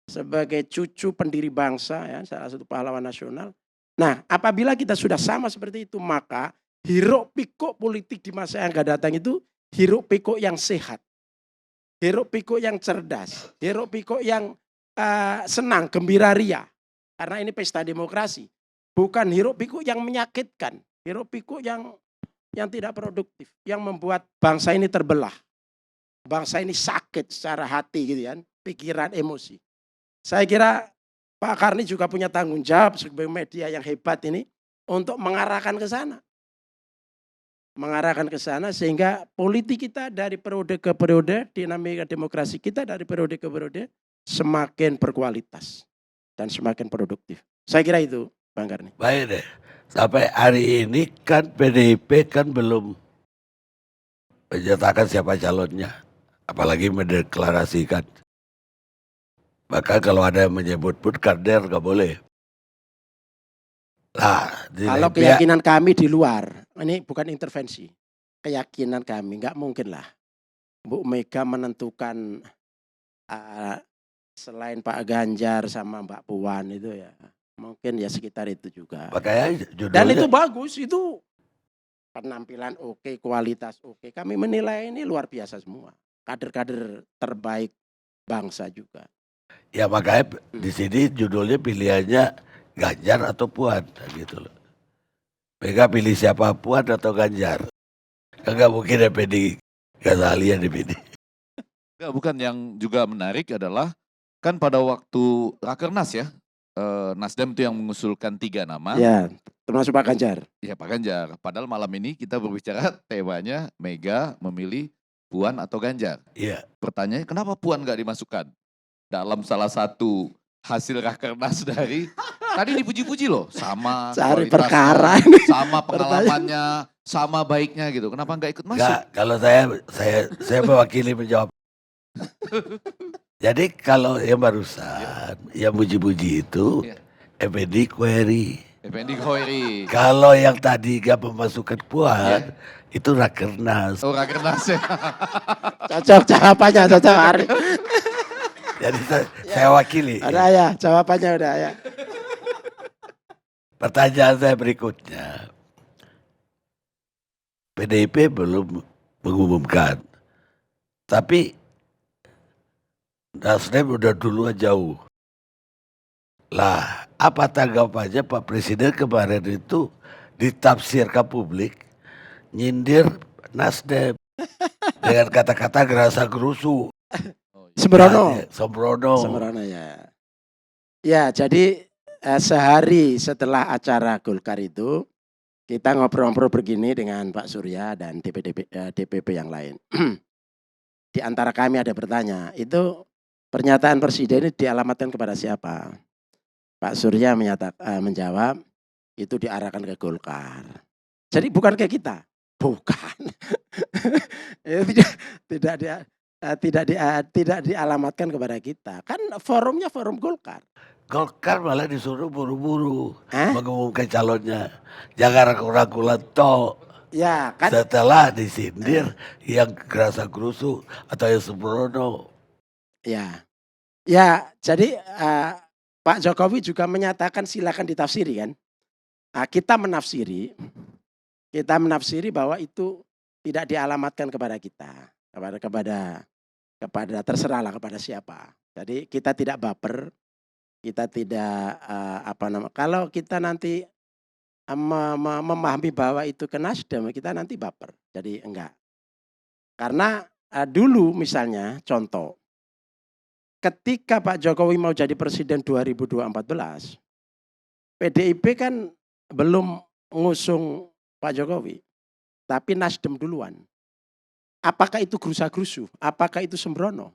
sebagai cucu pendiri bangsa ya, salah satu pahlawan nasional. Nah, apabila kita sudah sama seperti itu, maka hiruk pikuk politik di masa yang akan datang itu hiruk pikuk yang sehat. Hiruk pikuk yang cerdas, hiruk pikuk yang senang, gembira ria. Karena ini pesta demokrasi. Bukan hiruk pikuk yang menyakitkan. Hiruk pikuk yang yang tidak produktif, yang membuat bangsa ini terbelah. Bangsa ini sakit secara hati gitu kan, pikiran, emosi. Saya kira Pak Karni juga punya tanggung jawab sebagai media yang hebat ini untuk mengarahkan ke sana. Mengarahkan ke sana sehingga politik kita dari periode ke periode, dinamika demokrasi kita dari periode ke periode semakin berkualitas dan semakin produktif. Saya kira itu, Bang Karni. Baik deh. Sampai hari ini kan PDIP kan belum menyatakan siapa calonnya. Apalagi mendeklarasikan. Bahkan kalau ada yang menyebut-sebut kader nggak boleh. Lah, di Kalau lain pihak, keyakinan kami di luar, ini bukan intervensi. Keyakinan kami, nggak mungkin lah Bu Mega menentukan selain Pak Ganjar sama Mbak Puan itu ya. Mungkin ya sekitar itu juga. makanya Dan itu judulnya bagus, itu penampilan oke, kualitas oke. Kami menilai ini luar biasa semua. Kader-kader terbaik bangsa juga. ya makanya di sini judulnya pilihannya Ganjar atau Puan gitu loh. Mega pilih siapa, Puan atau Ganjar? Kan nggak mungkin FPD Ghazali yang dipilih. Enggak, bukan, yang juga menarik adalah kan pada waktu Rakernas ya, Nasdem itu yang mengusulkan 3 nama. Ya, termasuk Pak Ganjar. Ya Pak Ganjar. Padahal malam ini kita berbicara temanya Mega memilih Puan atau Ganjar. Iya. Pertanyaannya kenapa Puan nggak dimasukkan dalam salah satu hasil Rakernas dari tadi dipuji-puji loh, sama Cari kualitasnya, perkara. sama pengalamannya, sama baiknya gitu. Kenapa nggak ikut masuk? Enggak, kalau saya mewakili menjawab. Jadi kalau yang barusan, yang puji-puji itu Iya. FPD query. Effendi Khoiri. Kalau yang tadi gak memasukkan Puan, Iya. itu Rakernas. Oh Rakernas ya. Cocok jawabannya, cocok Ari. Jadi saya wakili. Ada ya, jawabannya udah ya. Pertanyaan saya berikutnya. PDIP belum mengumumkan. Tapi Nasdem udah duluan jauh. Lah, apa tanggapannya Pak Presiden kemarin itu ditafsirkan publik nyindir Nasdem dengan kata-kata gerasa gerusu. Sembrono. Sembrono. Sembrono ya. Ya, jadi sehari setelah acara Golkar itu kita ngobrol-ngobrol begini dengan Pak Surya dan DPP yang lain. Di antara kami ada bertanya, itu pernyataan Presiden ini dialamatkan kepada siapa? Pak Surya menjawab, itu diarahkan ke Golkar. Jadi bukan ke kita, bukan. tidak dialamatkan kepada kita. Kan forumnya forum Golkar. Golkar malah disuruh buru-buru Hah? mengumumkan calonnya. Jangan ragu-ragu lentok. Ya, kan Setelah disindir yang gerasa gerusu atau yang sembrono. ya. Ya, jadi Pak Jokowi juga menyatakan silakan ditafsiri kan. Nah, kita menafsiri bahwa itu tidak dialamatkan kepada kita, kepada terserahlah kepada siapa. Jadi kita tidak baper, kita tidak kalau kita nanti memahami bahwa itu ke Nasdem, kita nanti baper. Jadi enggak. Karena dulu misalnya contoh, ketika Pak Jokowi mau jadi presiden 2014, PDIP kan belum ngusung Pak Jokowi, tapi Nasdem duluan. Apakah itu gerusa-gerusu? Apakah itu sembrono?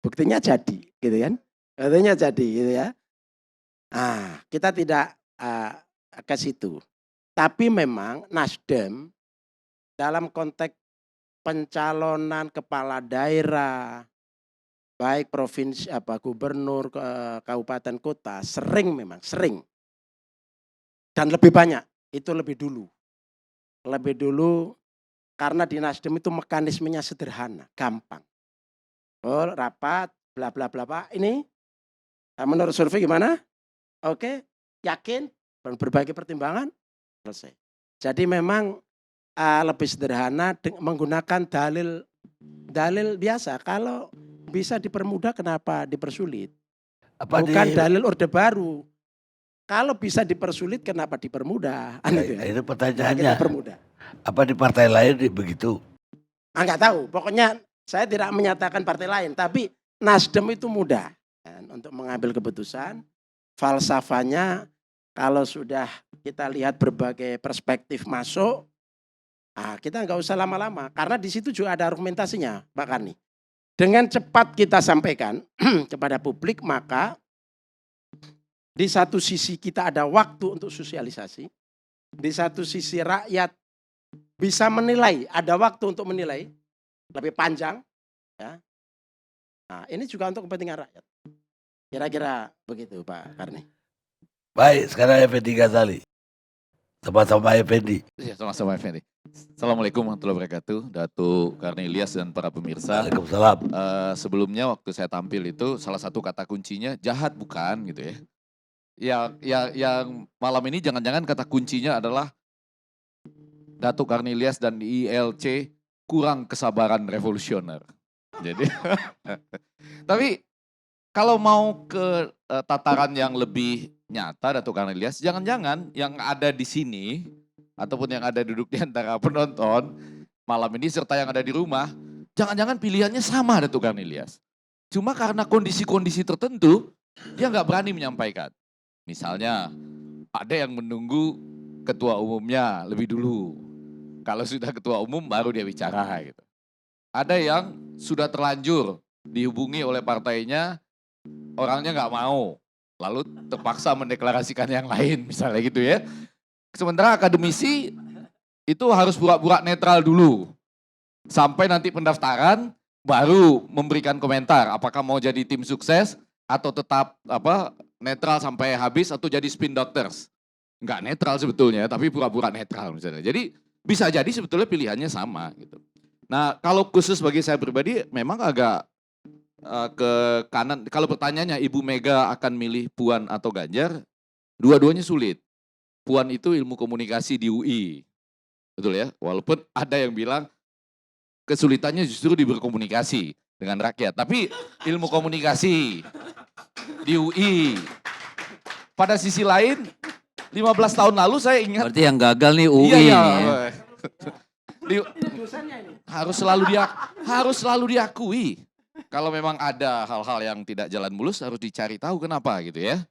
Buktinya jadi, gitu kan? Buktinya jadi, gitu ya. Nah, kita tidak ke situ. Tapi memang Nasdem dalam konteks pencalonan kepala daerah, baik provinsi gubernur, kabupaten kota, sering dan lebih banyak, itu lebih dulu karena di Nasdem itu mekanismenya sederhana, gampang. Oh, rapat, bla bla bla, Pak. Ini menurut survei gimana? Oke, yakin, berbagai pertimbangan, selesai. Jadi memang lebih sederhana menggunakan dalil biasa. Kalau bisa dipermudah, kenapa dipersulit? Bukan dalil orde baru. Kalau bisa dipersulit, kenapa dipermudah? Itu pertanyaannya. Kita permudah. Apa di partai lain begitu? Nggak tahu, pokoknya saya tidak menyatakan partai lain, tapi Nasdem itu mudah kan, untuk mengambil keputusan. Falsafahnya kalau sudah kita lihat berbagai perspektif masuk, kita nggak usah lama-lama, karena di situ juga ada argumentasinya, Pak Karni. Dengan cepat kita sampaikan kepada publik, maka di satu sisi kita ada waktu untuk sosialisasi, di satu sisi rakyat bisa menilai, ada waktu untuk menilai lebih panjang, ya. Nah, ini juga untuk kepentingan rakyat. Kira-kira begitu, Pak Karni. Baik, sekarang Effendi Ghazali. Sama-sama Effendi. Ya, sama-sama Effendi. Assalamualaikum warahmatullahi wabarakatuh, Datuk Karni Ilyas dan para pemirsa. Waalaikumsalam. Sebelumnya waktu saya tampil itu salah satu kata kuncinya jahat bukan gitu ya. Yang malam ini jangan-jangan kata kuncinya adalah Datuk Karni Ilyas dan ILC kurang kesabaran revolusioner. Jadi, tapi kalau mau ke tataran yang lebih nyata Datuk Karni Ilyas, jangan-jangan yang ada di sini ataupun yang ada duduk di antara penonton malam ini serta yang ada di rumah, jangan-jangan pilihannya sama Datuk Karni Ilyas. Cuma karena kondisi-kondisi tertentu, dia nggak berani menyampaikan. Misalnya ada yang menunggu ketua umumnya lebih dulu. Kalau sudah ketua umum baru dia bicara gitu. Ada yang sudah terlanjur dihubungi oleh partainya, orangnya nggak mau. Lalu terpaksa mendeklarasikan yang lain misalnya gitu ya. Sementara akademisi itu harus pura-pura netral dulu. Sampai nanti pendaftaran baru memberikan komentar apakah mau jadi tim sukses atau tetap netral sampai habis atau jadi spin doctors. Enggak netral sebetulnya tapi pura-pura netral misalnya. Jadi bisa jadi sebetulnya pilihannya sama gitu. Nah, kalau khusus bagi saya pribadi memang agak ke kanan. Kalau pertanyaannya Ibu Mega akan milih Puan atau Ganjar, dua-duanya sulit. Puan itu ilmu komunikasi di UI. Betul ya? Walaupun ada yang bilang kesulitannya justru di berkomunikasi dengan rakyat. Tapi ilmu komunikasi di UI. Pada sisi lain, 15 tahun lalu saya ingat. Berarti yang gagal nih UI Iya, nih ya. harus selalu diakui. Kalau memang ada hal-hal yang tidak jalan mulus harus dicari tahu kenapa gitu ya.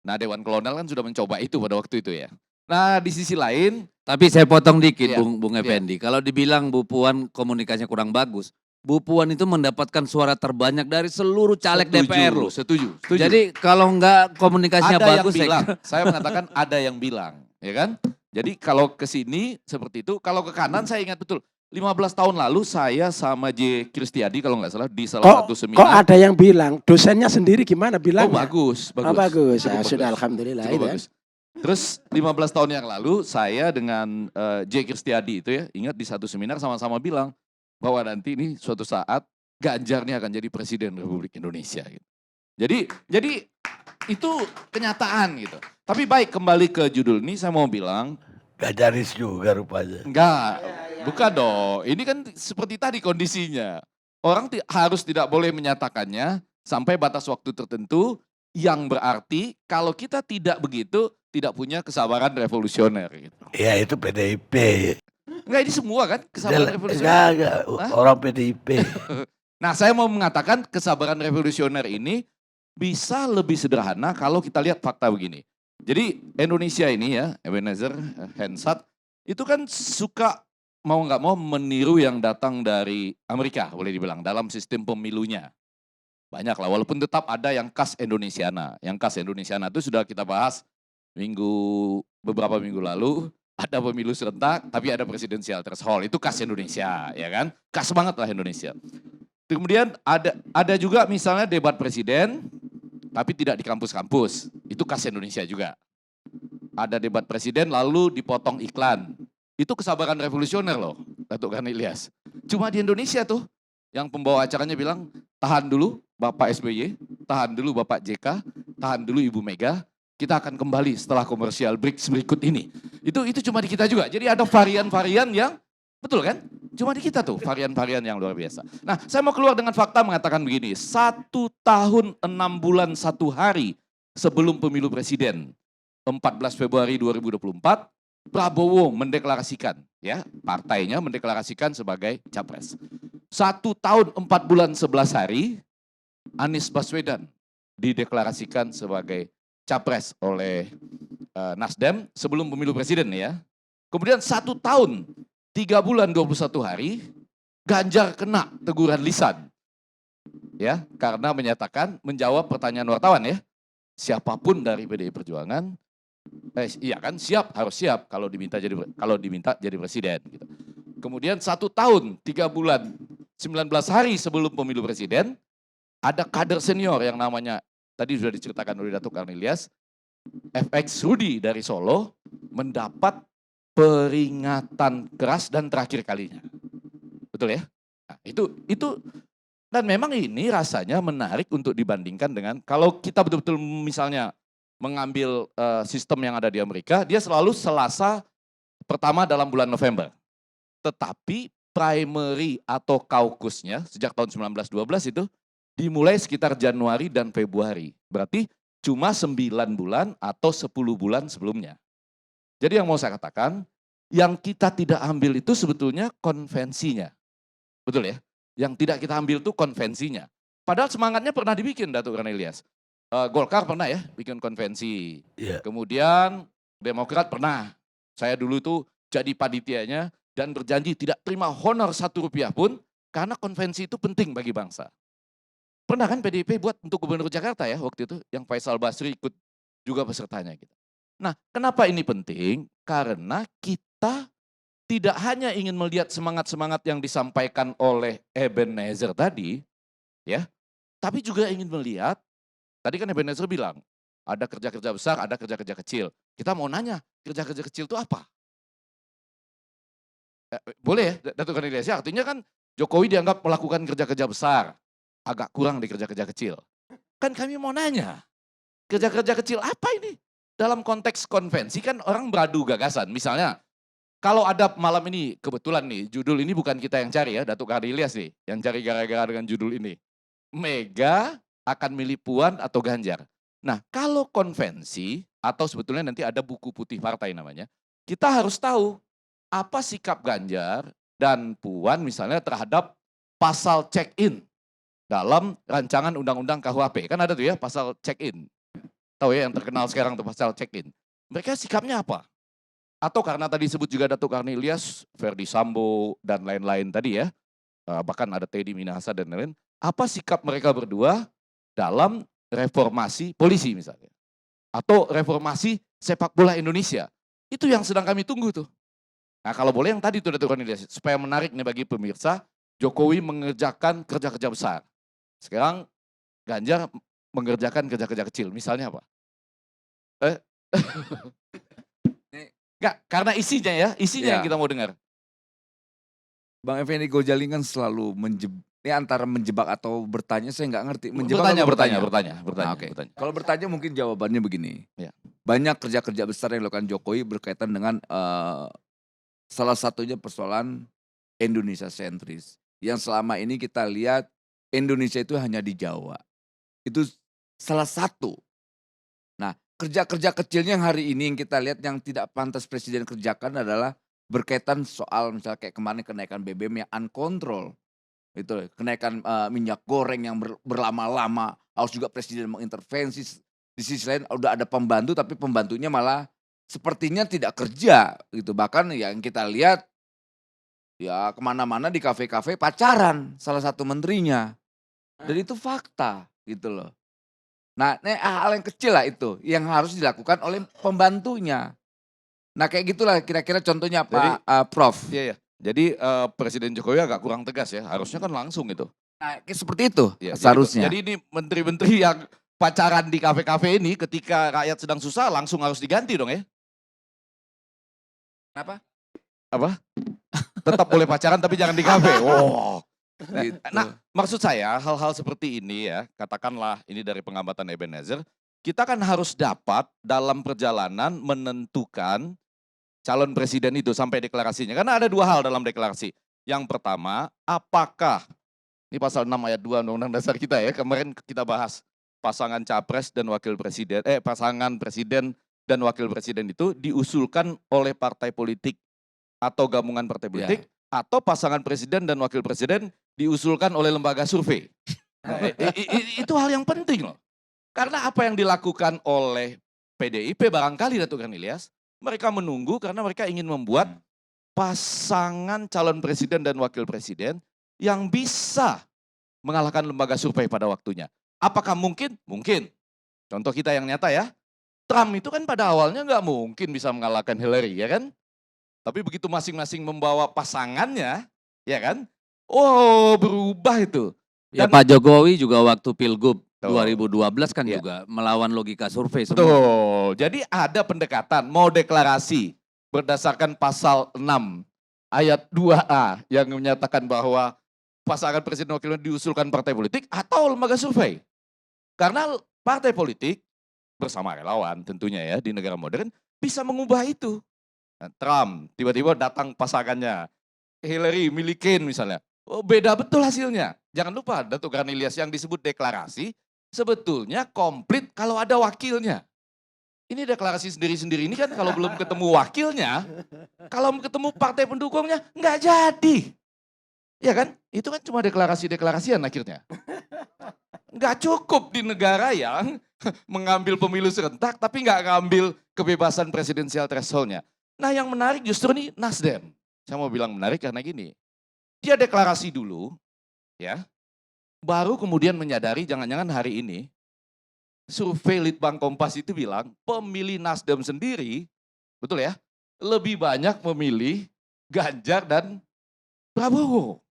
Nah, Dewan Kolonel kan sudah mencoba itu pada waktu itu ya. Nah, di sisi lain, Tapi saya potong dikit Iya, Bung iya. Effendi. Kalau dibilang Bu Puan komunikasinya kurang bagus, Bu Puan itu mendapatkan suara terbanyak dari seluruh caleg DPR loh. Setuju. Jadi kalau enggak komunikasinya Ada bagus, yang bilang, saya mengatakan ada yang bilang, ya kan? Jadi kalau ke sini seperti itu, kalau ke kanan saya ingat betul. 15 tahun lalu saya sama J. Kristiadi kalau nggak salah di salah satu Kok seminar. ada yang bilang, dosennya sendiri gimana Oh bilangnya? bagus, bagus. Oh, bagus. Cukup Ya, sudah bagus. alhamdulillah Cukup itu. bagus. Terus 15 tahun yang lalu saya dengan J. Kristiadi itu ya, ingat di satu seminar sama-sama bilang bahwa nanti ini suatu saat Ganjar ini akan jadi Presiden Republik Indonesia. Gitu. Jadi itu kenyataan gitu. Tapi baik kembali ke judul ini saya mau bilang, Ganjaris juga rupanya. enggak, bukan dong. Ini kan seperti tadi kondisinya. Orang harus tidak boleh menyatakannya sampai batas waktu tertentu yang berarti kalau kita tidak begitu, tidak punya kesabaran revolusioner. Gitu. Ya itu PDIP. Enggak, ini semua kan kesabaran revolusioner. Enggak, Hah? orang PDIP. Nah, saya mau mengatakan kesabaran revolusioner ini bisa lebih sederhana kalau kita lihat fakta begini. Jadi Indonesia ini ya, Ebenezer, Hensat, itu kan suka mau nggak mau meniru yang datang dari Amerika, boleh dibilang, dalam sistem pemilunya. Banyak lah, walaupun tetap ada yang khas Indonesiana. Yang khas Indonesiana itu sudah kita bahas beberapa minggu lalu, ada pemilu serentak, tapi ada presidensial threshold. Itu khas Indonesia, ya kan? Khas banget lah Indonesia. Kemudian ada juga misalnya debat presiden, tapi tidak di kampus-kampus. Itu khas Indonesia juga. Ada debat presiden lalu dipotong iklan. Itu kesabaran revolusioner loh, Datuk Karni Ilyas. Cuma di Indonesia tuh, yang pembawa acaranya bilang, tahan dulu Bapak SBY, tahan dulu Bapak JK, tahan dulu Ibu Mega, kita akan kembali setelah komersial break berikut ini. Itu cuma di kita juga. Jadi ada varian-varian yang, betul kan? Cuma di kita tuh varian-varian yang luar biasa. Nah, saya mau keluar dengan fakta mengatakan begini, 1 tahun 6 bulan 1 hari sebelum pemilu presiden, 14 Februari 2024, Prabowo mendeklarasikan, ya partainya mendeklarasikan sebagai capres. 1 tahun 4 bulan 11 hari, Anies Baswedan dideklarasikan sebagai capres oleh Nasdem sebelum pemilu presiden ya. Kemudian 1 tahun 3 bulan 21 hari, Ganjar kena teguran lisan, ya karena menyatakan menjawab pertanyaan wartawan ya. Siapapun dari PDI Perjuangan, iya kan harus siap kalau diminta jadi presiden. Gitu. Kemudian 1 tahun 3 bulan 19 hari sebelum pemilu presiden, ada kader senior yang namanya tadi sudah diceritakan oleh Datuk Karnilias, FX Rudi dari Solo mendapat peringatan keras dan terakhir kalinya. Betul ya? Nah, itu dan memang ini rasanya menarik untuk dibandingkan dengan kalau kita betul-betul misalnya mengambil sistem yang ada di Amerika, dia selalu Selasa pertama dalam bulan November. Tetapi primary atau caucusnya sejak tahun 1912 itu dimulai sekitar Januari dan Februari. Berarti cuma 9 bulan atau 10 bulan sebelumnya. Jadi yang mau saya katakan, yang kita tidak ambil itu sebetulnya konvensinya. Betul ya? Yang tidak kita ambil itu konvensinya. Padahal semangatnya pernah dibikin Datuk Karnilias. Golkar pernah ya bikin konvensi. Iya. Kemudian Demokrat pernah. Saya dulu itu jadi panitianya dan berjanji tidak terima honor 1 rupiah pun karena konvensi itu penting bagi bangsa. Pernah kan PDIP buat untuk Gubernur Jakarta ya waktu itu yang Faisal Basri ikut juga pesertanya gitu. Nah, kenapa ini penting? Karena kita tidak hanya ingin melihat semangat-semangat yang disampaikan oleh Ebenezer tadi, ya, tapi juga ingin melihat, tadi kan Ebenezer bilang, ada kerja-kerja besar, ada kerja-kerja kecil. Kita mau nanya, kerja-kerja kecil itu apa? Boleh ya, Datuk Karnilias, artinya kan Jokowi dianggap melakukan kerja-kerja besar, agak kurang di kerja-kerja kecil. Kan kami mau nanya, kerja-kerja kecil apa ini? Dalam konteks konvensi kan orang beradu gagasan, misalnya, kalau ada malam ini, kebetulan nih, judul ini bukan kita yang cari ya, Datuk Karnilias nih, yang cari gara-gara dengan judul ini. Mega akan milih Puan atau Ganjar. Nah, kalau konvensi, atau sebetulnya nanti ada buku putih partai namanya, kita harus tahu apa sikap Ganjar dan Puan misalnya terhadap pasal check-in dalam rancangan undang-undang KUHP. Kan ada tuh ya pasal check-in. Tahu ya yang terkenal sekarang tuh pasal check-in. Mereka sikapnya apa? Atau karena tadi disebut juga Datuk Karnilias, Verdi Sambo, dan lain-lain tadi ya, bahkan ada Teddy Minahasa dan lain-lain, apa sikap mereka berdua dalam reformasi polisi misalnya. Atau reformasi sepak bola Indonesia. Itu yang sedang kami tunggu tuh. Nah kalau boleh yang tadi tuh Datuk Karnilias, supaya menarik nih bagi pemirsa, Jokowi mengerjakan kerja-kerja besar. Sekarang Ganjar mengerjakan kerja-kerja kecil, misalnya apa? Enggak, karena isinya ya, isinya yang kita mau dengar. Bang Effendi Gojali kan selalu ini antara menjebak atau bertanya saya nggak ngerti. Menjebak atau Bertanya. Nah, oke. Bertanya. Kalau bertanya mungkin jawabannya begini. Ya. Banyak kerja-kerja besar yang dilakukan Jokowi berkaitan dengan salah satunya persoalan Indonesia sentris. Yang selama ini kita lihat Indonesia itu hanya di Jawa. Itu salah satu. Nah, kerja-kerja kecilnya yang hari ini yang kita lihat yang tidak pantas presiden kerjakan adalah berkaitan soal misalnya kayak kemarin kenaikan BBM yang uncontrol. Itu kenaikan minyak goreng yang berlama-lama, harus juga presiden mengintervensi. Di sisi lain udah ada pembantu tapi pembantunya malah sepertinya tidak kerja gitu. Bahkan yang kita lihat ya kemana-mana di kafe-kafe pacaran salah satu menterinya. Dan itu fakta gitu loh. Nah ini hal yang kecil lah itu yang harus dilakukan oleh pembantunya. Nah kayak gitulah kira-kira contohnya Pak Prof. Iya. Jadi Presiden Jokowi agak kurang tegas ya, harusnya kan langsung itu. Nah kayak seperti itu Ya, seharusnya. Jadi ini menteri-menteri yang pacaran di kafe-kafe ini ketika rakyat sedang susah langsung harus diganti dong ya. Kenapa? Apa? Tetap boleh pacaran tapi jangan di kafe. Wow. Gitu. Nah, maksud saya hal-hal seperti ini ya, katakanlah ini dari pengamatan Ebenezer, kita kan harus dapat dalam perjalanan menentukan calon presiden itu sampai deklarasinya. Karena ada 2 hal dalam deklarasi. Yang pertama, apakah, ini pasal 6 ayat 2 Undang-Undang Dasar kita ya, kemarin kita bahas pasangan capres dan wakil presiden, pasangan presiden dan wakil presiden itu diusulkan oleh partai politik atau gabungan partai politik, atau pasangan presiden dan wakil presiden diusulkan oleh lembaga survei. Nah, itu hal yang penting loh. Karena apa yang dilakukan oleh PDIP barangkali Datuk Kan Ilyas, mereka menunggu karena mereka ingin membuat pasangan calon presiden dan wakil presiden yang bisa mengalahkan lembaga survei pada waktunya. Apakah mungkin? Mungkin. Contoh kita yang nyata ya, Trump itu kan pada awalnya nggak mungkin bisa mengalahkan Hillary, ya kan? Tapi begitu masing-masing membawa pasangannya, ya kan? Oh, berubah itu. Ya Dan- Pak Jokowi juga waktu Pilgub Tuh. 2012 kan Iya. juga melawan logika survei semua. Betul. Jadi ada pendekatan, mau deklarasi berdasarkan pasal 6 ayat 2A yang menyatakan bahwa pasangan presiden wakil diusulkan partai politik atau lembaga survei. Karena partai politik bersama relawan tentunya ya di negara modern bisa mengubah itu. Nah, Trump tiba-tiba datang pasangannya, Hillary milih Kane misalnya. Oh, beda betul hasilnya. Jangan lupa Datuk Kan Ilyas yang disebut deklarasi sebetulnya komplit kalau ada wakilnya. Ini deklarasi sendiri-sendiri ini kan kalau belum ketemu wakilnya, kalau ketemu partai pendukungnya nggak jadi. Ya kan? Itu kan cuma deklarasi-deklarasian akhirnya. Nggak cukup di negara yang mengambil pemilu serentak tapi nggak ngambil kebebasan presidensial threshold-nya. Nah yang menarik justru nih Nasdem. Saya mau bilang menarik karena gini. Dia deklarasi dulu, ya, baru kemudian menyadari jangan-jangan hari ini survei Litbang Kompas itu bilang pemilih Nasdem sendiri, betul ya, lebih banyak memilih Ganjar dan Prabowo.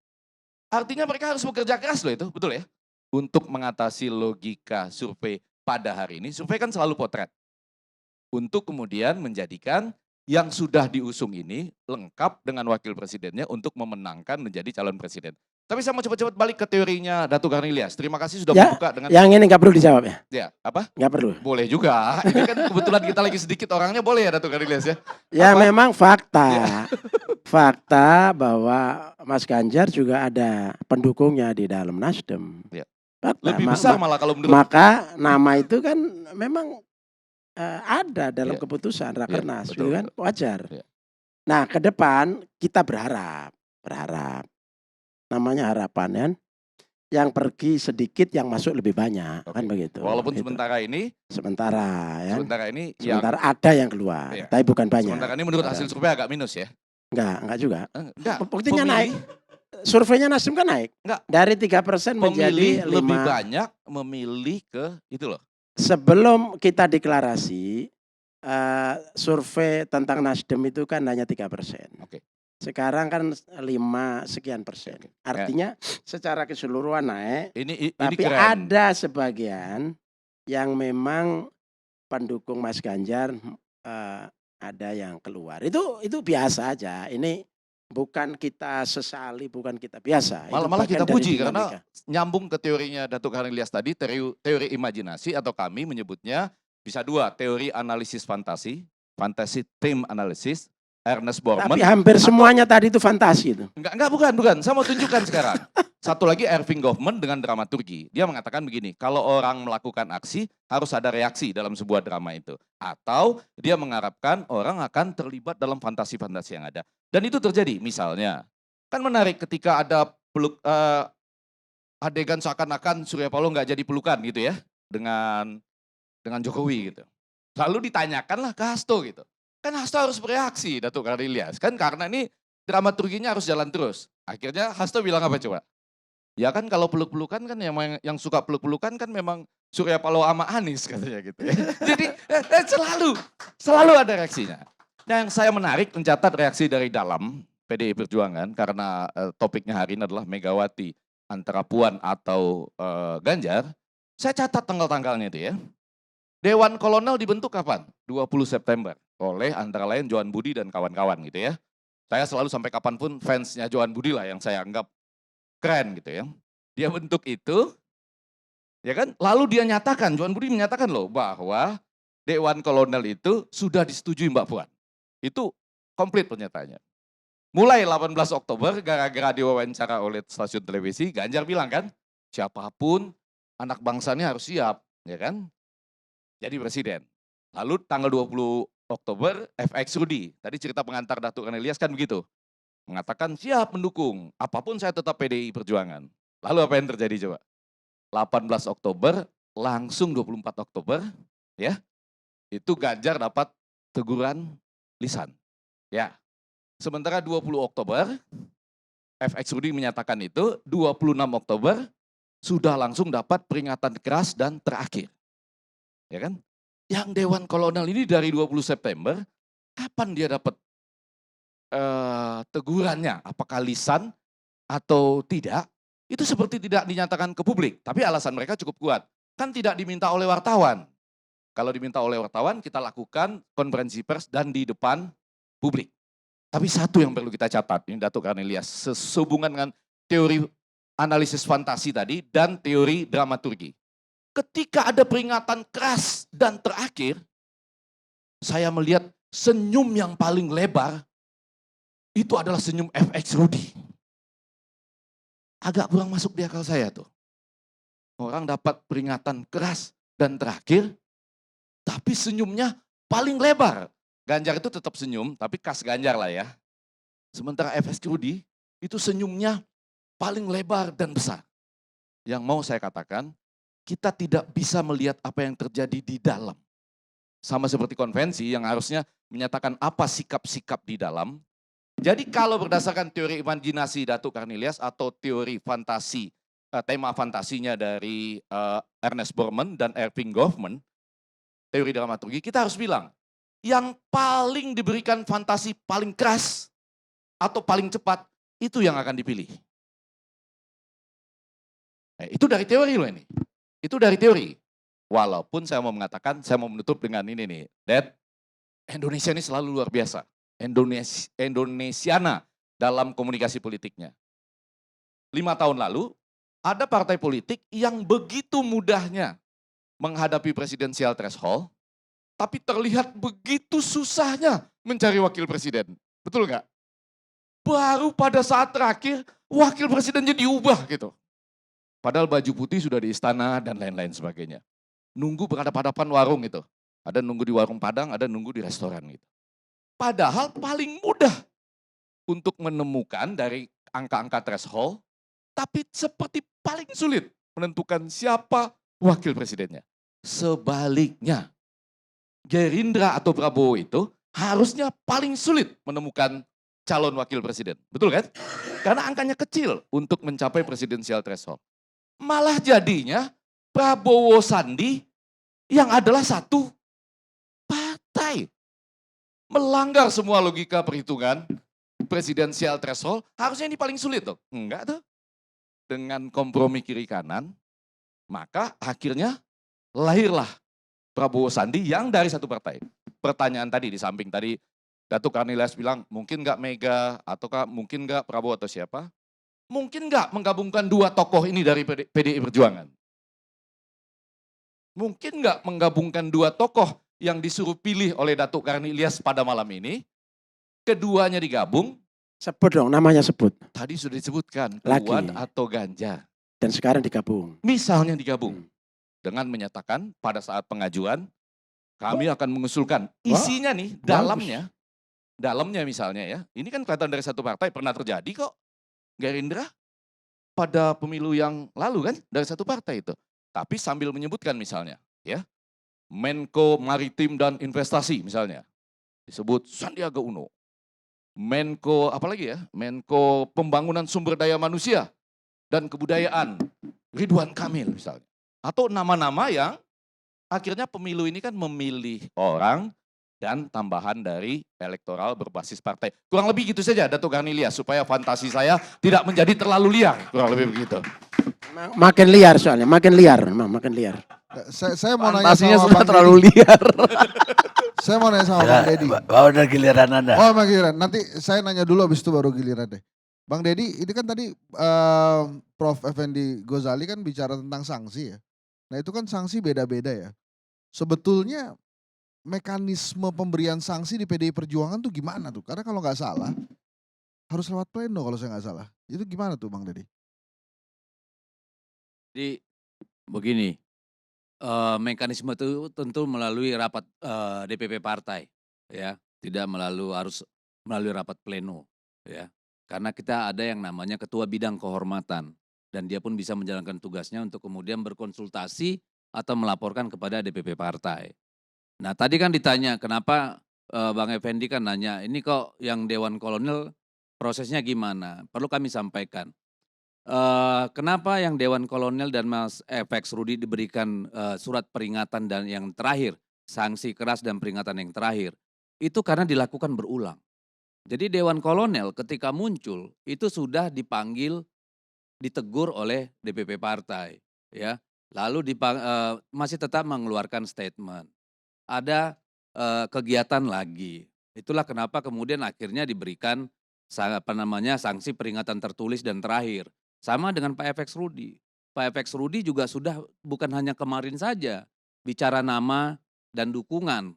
Artinya mereka harus bekerja keras loh itu, betul ya, untuk mengatasi logika survei pada hari ini. Survei kan selalu potret. Untuk kemudian menjadikan yang sudah diusung ini lengkap dengan wakil presidennya untuk memenangkan menjadi calon presiden. Tapi saya mau cepat-cepat balik ke teorinya Datuk Kan Ilyas. Terima kasih sudah Ya, membuka dengan Yang ini nggak perlu dijawab ya? ya apa? Nggak perlu. Boleh juga. Ini kan kebetulan kita lagi sedikit orangnya, boleh ya Datuk Kan Ilyas ya? Ya Apa? memang fakta. Fakta bahwa Mas Ganjar juga ada pendukungnya di dalam Nasdem. Ya. Fakta. Lebih besar malah kalau menurut Maka nama itu kan memang ada dalam Ya. keputusan Rakernas, betul, gitu kan betul. wajar. Ya. Nah ke depan kita berharap, namanya harapan kan, yang pergi sedikit yang masuk lebih banyak, Oke. kan begitu. Walaupun Gitu. sementara ini Sementara yang sementara ada yang keluar, Iya. tapi bukan banyak. sementara ini menurut hasil survei agak minus ya. Enggak juga. Enggak. Buktinya pemilih- naik. Surveinya Nasdem kan naik. Enggak. Dari 3% menjadi Pemilih 5. lebih banyak memilih ke itu loh. Sebelum kita deklarasi, survei tentang Nasdem itu kan hanya 3%. Oke. Sekarang kan 5 sekian persen. Oke. Artinya secara keseluruhan naik, Ini tapi keren. ada sebagian yang memang pendukung Mas Ganjar ada yang keluar. Itu biasa aja. Ini bukan kita sesali, bukan kita biasa. Itu Malah bagian kita dari puji dinamika. karena nyambung ke teorinya Datuk Kan Ilyas tadi, teori imajinasi atau kami menyebutnya bisa dua, teori analisis fantasi, fantasy theme analysis, Ernest Borman. Tapi hampir semuanya tadi itu fantasi itu. Enggak, bukan. Saya mau tunjukkan sekarang. Satu lagi Irving Goffman dengan dramaturgi. Dia mengatakan begini, kalau orang melakukan aksi harus ada reaksi dalam sebuah drama itu. Atau dia mengharapkan orang akan terlibat dalam fantasi-fantasi yang ada. Dan itu terjadi, misalnya. Kan menarik ketika ada adegan seakan-akan Surya Paloh nggak jadi pelukan gitu ya. Dengan Jokowi gitu. Lalu ditanyakanlah ke Hasto gitu. Kan Hasto harus bereaksi, Datuk Kan Ilyas. Kan karena ini dramaturginya harus jalan terus. Akhirnya Hasto bilang apa coba? Ya kan kalau peluk-pelukan kan yang suka peluk-pelukan kan memang Surya Paloh sama Anies katanya gitu ya. Jadi selalu ada reaksinya. Nah yang saya menarik mencatat reaksi dari dalam PDI Perjuangan karena topiknya hari ini adalah Megawati antara Puan atau Ganjar. Saya catat tanggal-tanggalnya itu ya. Dewan Kolonel dibentuk kapan? 20 September oleh antara lain Johan Budi dan kawan-kawan gitu ya. Saya selalu sampai kapanpun fansnya Johan Budi lah yang saya anggap keren gitu ya. Dia bentuk itu, ya kan? Lalu dia nyatakan, Johan Budi menyatakan loh bahwa Dewan Kolonel itu sudah disetujui Mbak Puan. Itu komplit pernyataannya. Mulai 18 Oktober gara-gara diwawancara oleh stasiun televisi, Ganjar bilang kan, siapapun anak bangsanya harus siap, ya kan? Jadi presiden. Lalu tanggal 20 Oktober FX Rudi, tadi cerita pengantar Datuk Cornelius kan begitu. Mengatakan siap mendukung, apapun saya tetap PDI Perjuangan. Lalu apa yang terjadi coba? 18 Oktober, langsung 24 Oktober, ya, itu Ganjar dapat teguran lisan. Ya, sementara 20 Oktober, FX Rudi menyatakan itu, 26 Oktober, sudah langsung dapat peringatan keras dan terakhir. Ya kan? Yang Dewan Kolonel ini dari 20 September, kapan dia dapat tegurannya? Apakah lisan atau tidak? Itu seperti tidak dinyatakan ke publik, tapi alasan mereka cukup kuat. Kan tidak diminta oleh wartawan. Kalau diminta oleh wartawan, kita lakukan konferensi pers dan di depan publik. Tapi satu yang perlu kita catat, ini Datuk Cornelius, sehubungan dengan teori analisis fantasi tadi dan teori dramaturgi. Ketika ada peringatan keras dan terakhir, saya melihat senyum yang paling lebar, itu adalah senyum FX Rudi. Agak kurang masuk di akal saya tuh. Orang dapat peringatan keras dan terakhir, tapi senyumnya paling lebar. Ganjar itu tetap senyum, tapi khas Ganjar lah ya. Sementara FX Rudi itu senyumnya paling lebar dan besar. Yang mau saya katakan, kita tidak bisa melihat apa yang terjadi di dalam. Sama seperti konvensi yang harusnya menyatakan apa sikap-sikap di dalam. Jadi kalau berdasarkan teori imajinasi Datuk Cornelius atau teori fantasi, tema fantasinya dari Ernest Borman dan Erving Goffman, teori dramaturgi, kita harus bilang, yang paling diberikan fantasi paling keras atau paling cepat, itu yang akan dipilih. Itu dari teori loh ini. Itu dari teori. Walaupun saya mau mengatakan, saya mau menutup dengan ini nih, that Indonesia ini selalu luar biasa. Indonesiana dalam komunikasi politiknya. 5 tahun lalu, ada partai politik yang begitu mudahnya menghadapi presidensial threshold, tapi terlihat begitu susahnya mencari wakil presiden. Betul nggak? Baru pada saat terakhir, wakil presidennya diubah gitu. Padahal baju putih sudah di istana dan lain-lain sebagainya. Nunggu berhadapan-hadapan warung gitu. Ada nunggu di warung Padang, ada nunggu di restoran gitu. Padahal paling mudah untuk menemukan dari angka-angka threshold, tapi seperti paling sulit menentukan siapa wakil presidennya. Sebaliknya, Gerindra atau Prabowo itu harusnya paling sulit menemukan calon wakil presiden. Betul kan? Karena angkanya kecil untuk mencapai presidensial threshold. Malah jadinya Prabowo Sandi yang adalah satu partai. Melanggar semua logika perhitungan presidensial threshold, harusnya ini paling sulit tuh. Enggak tuh. Dengan kompromi kiri kanan, maka akhirnya lahirlah Prabowo Sandi yang dari satu partai. Pertanyaan tadi di samping tadi, Datuk Cornelius bilang, mungkin nggak Mega, ataukah mungkin nggak Prabowo atau siapa? Mungkin nggak menggabungkan dua tokoh ini dari PDI Perjuangan? Mungkin nggak menggabungkan dua tokoh yang disuruh pilih oleh Datuk Cornelius pada malam ini, keduanya digabung. Sebut dong, namanya sebut. Tadi sudah disebutkan, Lagi. Puan atau Ganjar. Dan sekarang digabung. Misalnya digabung. Dengan menyatakan pada saat pengajuan, kami akan mengusulkan. Isinya nih, dalamnya misalnya ya, ini kan kelihatan dari satu partai, pernah terjadi kok. Gerindra pada pemilu yang lalu kan, dari satu partai itu. Tapi sambil menyebutkan misalnya, ya, Menko Maritim dan Investasi misalnya, disebut Sandiaga Uno. Menko apalagi ya? Menko Pembangunan Sumber Daya Manusia dan Kebudayaan, Ridwan Kamil misalnya. Atau nama-nama yang akhirnya pemilu ini kan memilih orang dan tambahan dari elektoral berbasis partai. Kurang lebih gitu saja Datuk Cornelius, supaya fantasi saya tidak menjadi terlalu liar. Kurang lebih begitu. Makin liar soalnya, makin liar. Memang makin liar. Saya mau nanya Fantasinya sama sudah Bang terlalu Deddy. liar. Saya mau nanya sama Bang Deddy. Bawa udah giliran Anda. Oh, Bang giliran. Nanti saya nanya dulu habis itu baru giliran deh. Bang Deddy, ini kan tadi Prof. Effendi Ghazali kan bicara tentang sanksi ya. Nah itu kan sanksi beda-beda ya. Sebetulnya mekanisme pemberian sanksi di PDI Perjuangan tuh gimana tuh? Karena kalau nggak salah, harus lewat pleno kalau saya nggak salah. Itu gimana tuh Bang Deddy? Jadi begini, Mekanisme itu tentu melalui rapat, DPP partai, ya, tidak harus melalui rapat pleno, ya. Karena kita ada yang namanya ketua bidang kehormatan, dan dia pun bisa menjalankan tugasnya untuk kemudian berkonsultasi atau melaporkan kepada DPP partai. Nah, tadi kan ditanya kenapa, Bang Effendi kan nanya, "Ini kok yang Dewan Kolonel prosesnya gimana?" Perlu kami sampaikan. Kenapa yang Dewan Kolonel dan Mas FX Rudi diberikan, surat peringatan dan yang terakhir, sanksi keras dan peringatan yang terakhir, itu karena dilakukan berulang. Jadi Dewan Kolonel ketika muncul, itu sudah dipanggil, ditegur oleh DPP partai, ya. Lalu masih tetap mengeluarkan statement. Ada, kegiatan lagi. Itulah kenapa kemudian akhirnya diberikan sanksi peringatan tertulis dan terakhir. Sama dengan Pak FX Rudi. Pak FX Rudi juga sudah bukan hanya kemarin saja bicara nama dan dukungan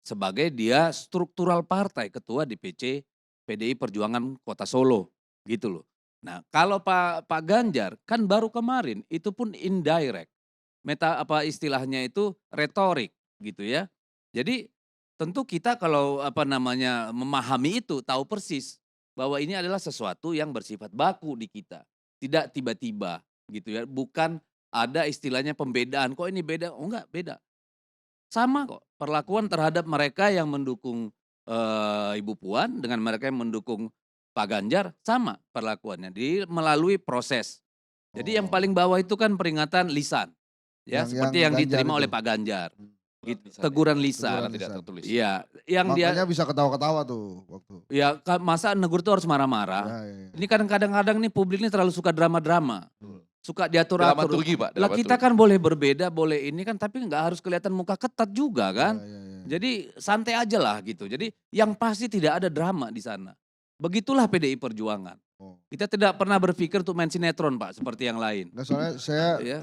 sebagai dia struktural partai, ketua DPC PDI Perjuangan Kota Solo, gitu loh. Nah, kalau Pak Ganjar kan baru kemarin, itu pun indirect. Istilahnya itu retorik gitu ya. Jadi tentu kita kalau memahami itu tahu persis bahwa ini adalah sesuatu yang bersifat baku di kita. Tidak tiba-tiba gitu ya. Bukan ada istilahnya pembedaan, kok ini beda, oh enggak beda. Sama kok perlakuan terhadap mereka yang mendukung, Ibu Puan dengan mereka yang mendukung Pak Ganjar sama perlakuannya melalui proses. Jadi yang Oh, paling bawah itu kan peringatan lisan, ya yang seperti yang Ganjar diterima itu. oleh Pak Ganjar, Surat gitu, lisan ya, teguran Teguran karena lisan. tidak lisan. tertulis. Iya, yang Makanya dia bisa ketawa-ketawa tuh waktu. ya masa negur itu harus marah-marah. Ya, ya, ya. Ini kan kadang-kadang nih publik ini terlalu suka drama-drama, suka diatur-atur. Dramaturgi, Pak, Lah kita dramaturgi. kan boleh berbeda, boleh ini kan, tapi nggak harus kelihatan muka ketat juga kan. Ya, ya, ya. Jadi santai aja lah gitu. Jadi yang pasti tidak ada drama di sana. Begitulah PDI Perjuangan. Oh. Kita tidak pernah berpikir untuk main sinetron Pak, seperti yang lain. Nggak, soalnya saya Ya.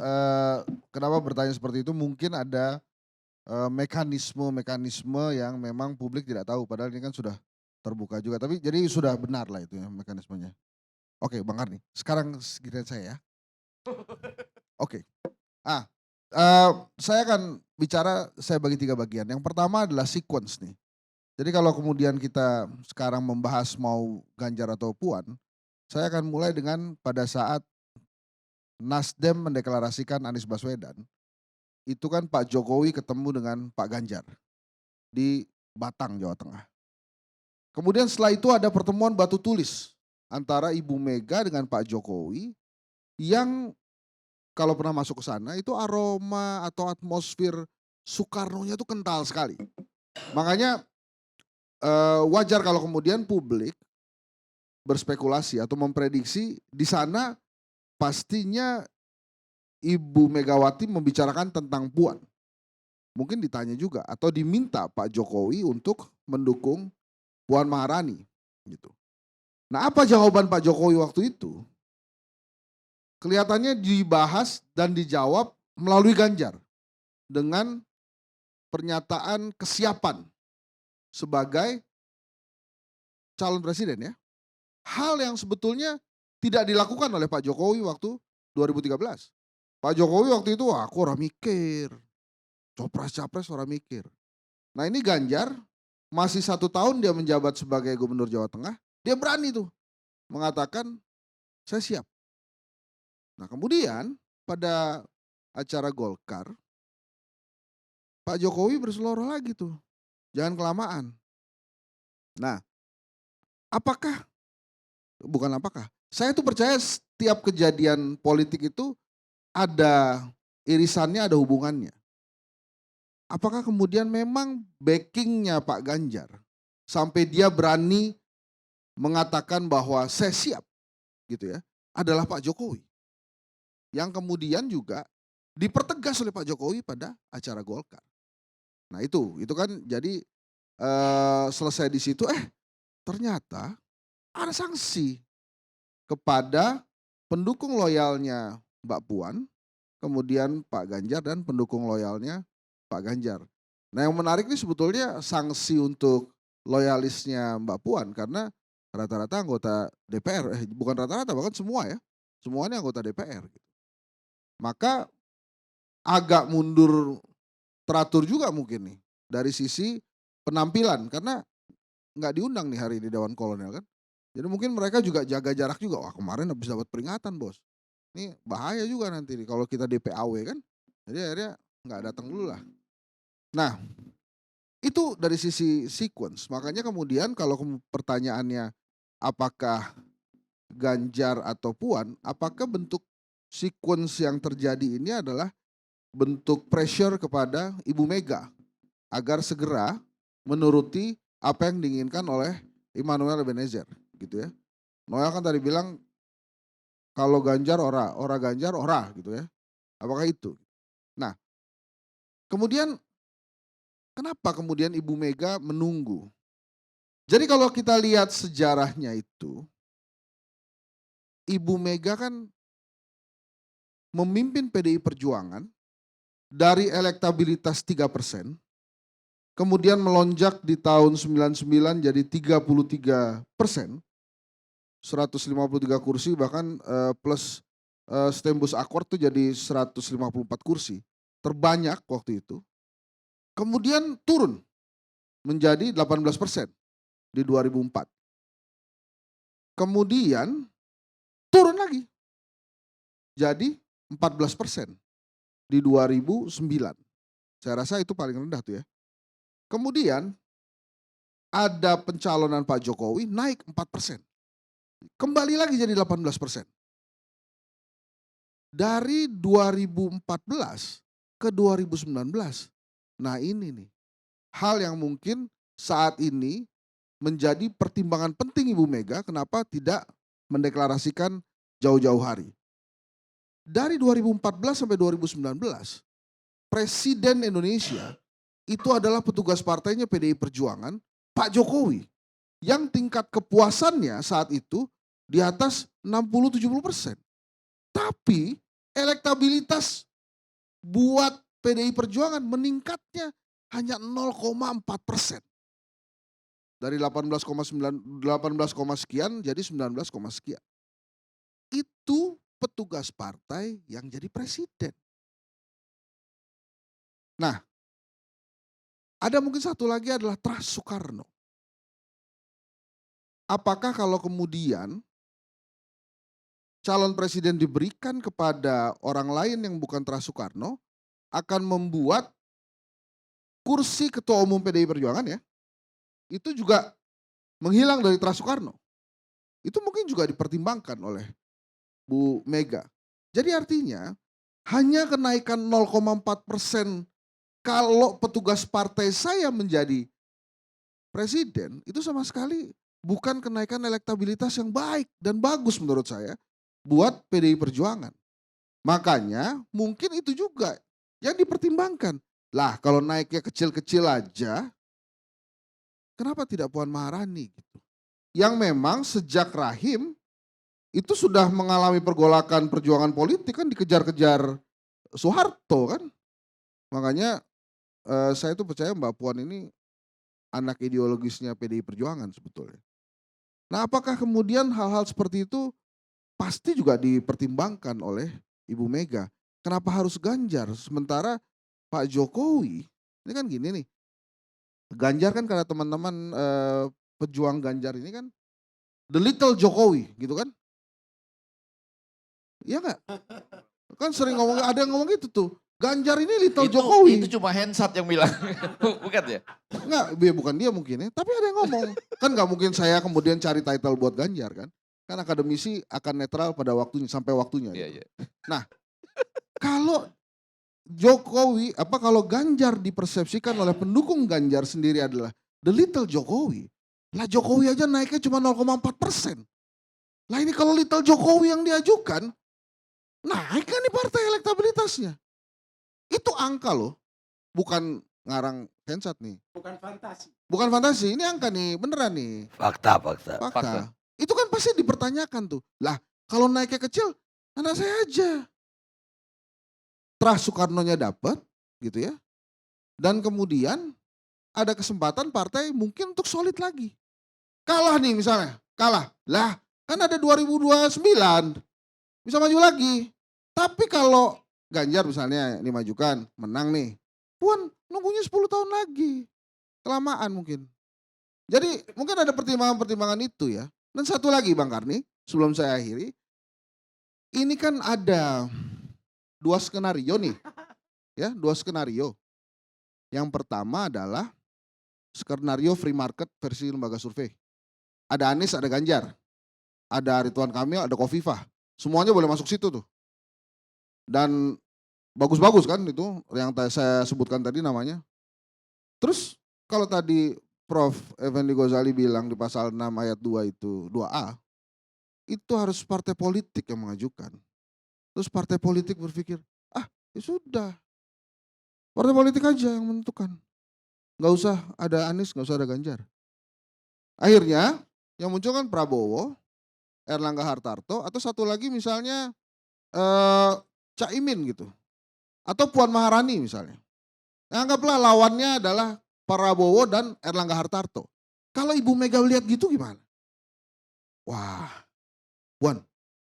kenapa bertanya seperti itu, mungkin ada mekanisme-mekanisme yang memang publik tidak tahu, padahal ini kan sudah terbuka juga. Tapi jadi sudah benar lah itu ya mekanismenya. Oke, Bang Karni, sekarang giliran saya ya. Oke. Saya akan bicara, saya bagi 3 bagian. Yang pertama adalah sequence nih. Jadi kalau kemudian kita sekarang membahas mau Ganjar atau Puan, saya akan mulai dengan pada saat Nasdem mendeklarasikan Anies Baswedan, itu kan Pak Jokowi ketemu dengan Pak Ganjar di Batang, Jawa Tengah. Kemudian setelah itu ada pertemuan batu tulis antara Ibu Mega dengan Pak Jokowi yang kalau pernah masuk ke sana itu aroma atau atmosfer Soekarno-nya itu kental sekali. Makanya wajar kalau kemudian publik berspekulasi atau memprediksi di sana pastinya Ibu Megawati membicarakan tentang Puan. Mungkin ditanya juga atau diminta Pak Jokowi untuk mendukung Puan Maharani gitu. Nah, apa jawaban Pak Jokowi waktu itu? Kelihatannya dibahas dan dijawab melalui Ganjar dengan pernyataan kesiapan sebagai calon presiden ya. Hal yang sebetulnya tidak dilakukan oleh Pak Jokowi waktu 2013. Pak Jokowi waktu itu, aku orang mikir, copres-capres orang mikir. Nah ini Ganjar, masih 1 tahun dia menjabat sebagai gubernur Jawa Tengah, dia berani tuh mengatakan, saya siap. Nah kemudian pada acara Golkar, Pak Jokowi berseloroh lagi tuh, jangan kelamaan. Nah, saya tuh percaya setiap kejadian politik itu ada irisannya, ada hubungannya. Apakah kemudian memang backingnya Pak Ganjar sampai dia berani mengatakan bahwa saya siap gitu ya, adalah Pak Jokowi. Yang kemudian juga dipertegas oleh Pak Jokowi pada acara Golkar. Nah itu kan jadi selesai di situ, ternyata ada sanksi kepada pendukung loyalnya Mbak Puan, kemudian Pak Ganjar dan pendukung loyalnya Pak Ganjar. Nah yang menarik ini sebetulnya sanksi untuk loyalisnya Mbak Puan karena rata-rata anggota DPR, bukan rata-rata bahkan semua ya, semuanya anggota DPR. Gitu. Maka agak mundur teratur juga mungkin nih dari sisi penampilan karena nggak diundang nih hari ini Dewan Kolonel kan. Jadi mungkin mereka juga jaga jarak juga. Wah kemarin habis dapat peringatan bos. Ini bahaya juga nanti nih kalau kita DPAW kan. Jadi akhirnya nggak datang dulu lah. Nah itu dari sisi sequence. Makanya kemudian kalau pertanyaannya apakah Ganjar atau Puan, apakah bentuk sequence yang terjadi ini adalah bentuk pressure kepada Ibu Mega agar segera menuruti apa yang diinginkan oleh Immanuel Ebenezer gitu ya. Noel kan tadi bilang kalau Ganjar ora Ganjar ora gitu ya. Apakah itu? Nah, kemudian kenapa kemudian Ibu Mega menunggu? Jadi kalau kita lihat sejarahnya itu, Ibu Mega kan memimpin PDI Perjuangan dari elektabilitas 3%, kemudian melonjak di tahun 99 jadi 33%, 153 kursi bahkan plus Stembus Accord itu jadi 154 kursi, terbanyak waktu itu. Kemudian turun menjadi 18% di 2004. Kemudian turun lagi jadi 14% di 2009. Saya rasa itu paling rendah tuh ya. Kemudian ada pencalonan Pak Jokowi naik 4%. Kembali lagi jadi 18%. Dari 2014 ke 2019. Nah ini nih, hal yang mungkin saat ini menjadi pertimbangan penting Ibu Mega kenapa tidak mendeklarasikan jauh-jauh hari. Dari 2014 sampai 2019, Presiden Indonesia itu adalah petugas partainya PDI Perjuangan, Pak Jokowi, yang tingkat kepuasannya saat itu di atas 60-70%. Tapi elektabilitas buat PDI Perjuangan meningkatnya hanya 0,4%. Dari 18, sekian jadi 19, sekian. Itu petugas partai yang jadi presiden. Nah, ada mungkin satu lagi adalah Trust Soekarno. Apakah kalau kemudian calon presiden diberikan kepada orang lain yang bukan Trust Soekarno akan membuat kursi ketua umum PDI Perjuangan ya, itu juga menghilang dari Trust Soekarno. Itu mungkin juga dipertimbangkan oleh Bu Mega. Jadi artinya hanya kenaikan 0,4% kalau petugas partai saya menjadi presiden itu sama sekali bukan kenaikan elektabilitas yang baik dan bagus menurut saya buat PDI Perjuangan. Makanya mungkin itu juga yang dipertimbangkan. Lah kalau naiknya kecil-kecil aja, kenapa tidak Puan Maharani gitu? Yang memang sejak rahim itu sudah mengalami pergolakan perjuangan politik kan dikejar-kejar Soeharto kan. Makanya saya tuh percaya Mbak Puan ini anak ideologisnya PDI Perjuangan sebetulnya. Nah apakah kemudian hal-hal seperti itu pasti juga dipertimbangkan oleh Ibu Mega. Kenapa harus Ganjar? Sementara Pak Jokowi, ini kan gini nih. Ganjar kan karena teman-teman pejuang Ganjar ini kan the little Jokowi gitu kan. Iya enggak? Kan sering ngomong, ada yang ngomong gitu tuh. Ganjar ini little Jokowi. Itu cuma Hensat yang bilang, bukan ya? Enggak, bukan dia mungkin ya. Tapi ada yang ngomong. Kan gak mungkin saya kemudian cari title buat Ganjar kan. Kan akademisi akan netral pada waktunya, sampai waktunya. Iya, Gitu. iya. Nah, kalau Jokowi, kalau Ganjar dipersepsikan oleh pendukung Ganjar sendiri adalah the little Jokowi. Lah Jokowi aja naiknya cuma 0,4%. Lah ini kalau little Jokowi yang diajukan, naik kan nih partai elektabilitasnya. Itu angka loh, bukan ngarang Hensat nih. Bukan fantasi, ini angka nih, beneran nih. Fakta. Fakta. Itu kan pasti dipertanyakan tuh. Lah kalau naiknya kecil, anak saya aja. Trust Soekarno-nya dapat gitu ya. Dan kemudian ada kesempatan partai mungkin untuk solid lagi. Kalah nih misalnya, kalah. Lah kan ada 2029, bisa maju lagi. Tapi kalau Ganjar misalnya dimajukan, menang nih. Puan nunggunya 10 tahun lagi. Kelamaan mungkin. Jadi mungkin ada pertimbangan-pertimbangan itu ya. Dan satu lagi Bang Karni, sebelum saya akhiri. Ini kan ada 2 skenario nih. Ya, 2 skenario. Yang pertama adalah skenario free market versi lembaga survei. Ada Anies, ada Ganjar. Ada Ridwan Kamil, ada Khofifah. Semuanya boleh masuk situ tuh. Dan bagus-bagus kan itu yang saya sebutkan tadi namanya. Terus kalau tadi Prof. Effendi Ghazali bilang di pasal 6 ayat 2 itu 2A, itu harus partai politik yang mengajukan. Terus partai politik berpikir, ya sudah, partai politik aja yang menentukan. Nggak usah ada Anies, nggak usah ada Ganjar. Akhirnya yang muncul kan Prabowo, Erlangga Hartarto, atau satu lagi misalnya Caimin gitu. Atau Puan Maharani misalnya. Anggaplah lawannya adalah Prabowo dan Erlangga Hartarto. Kalau Ibu Mega lihat gitu gimana? Wah, Puan,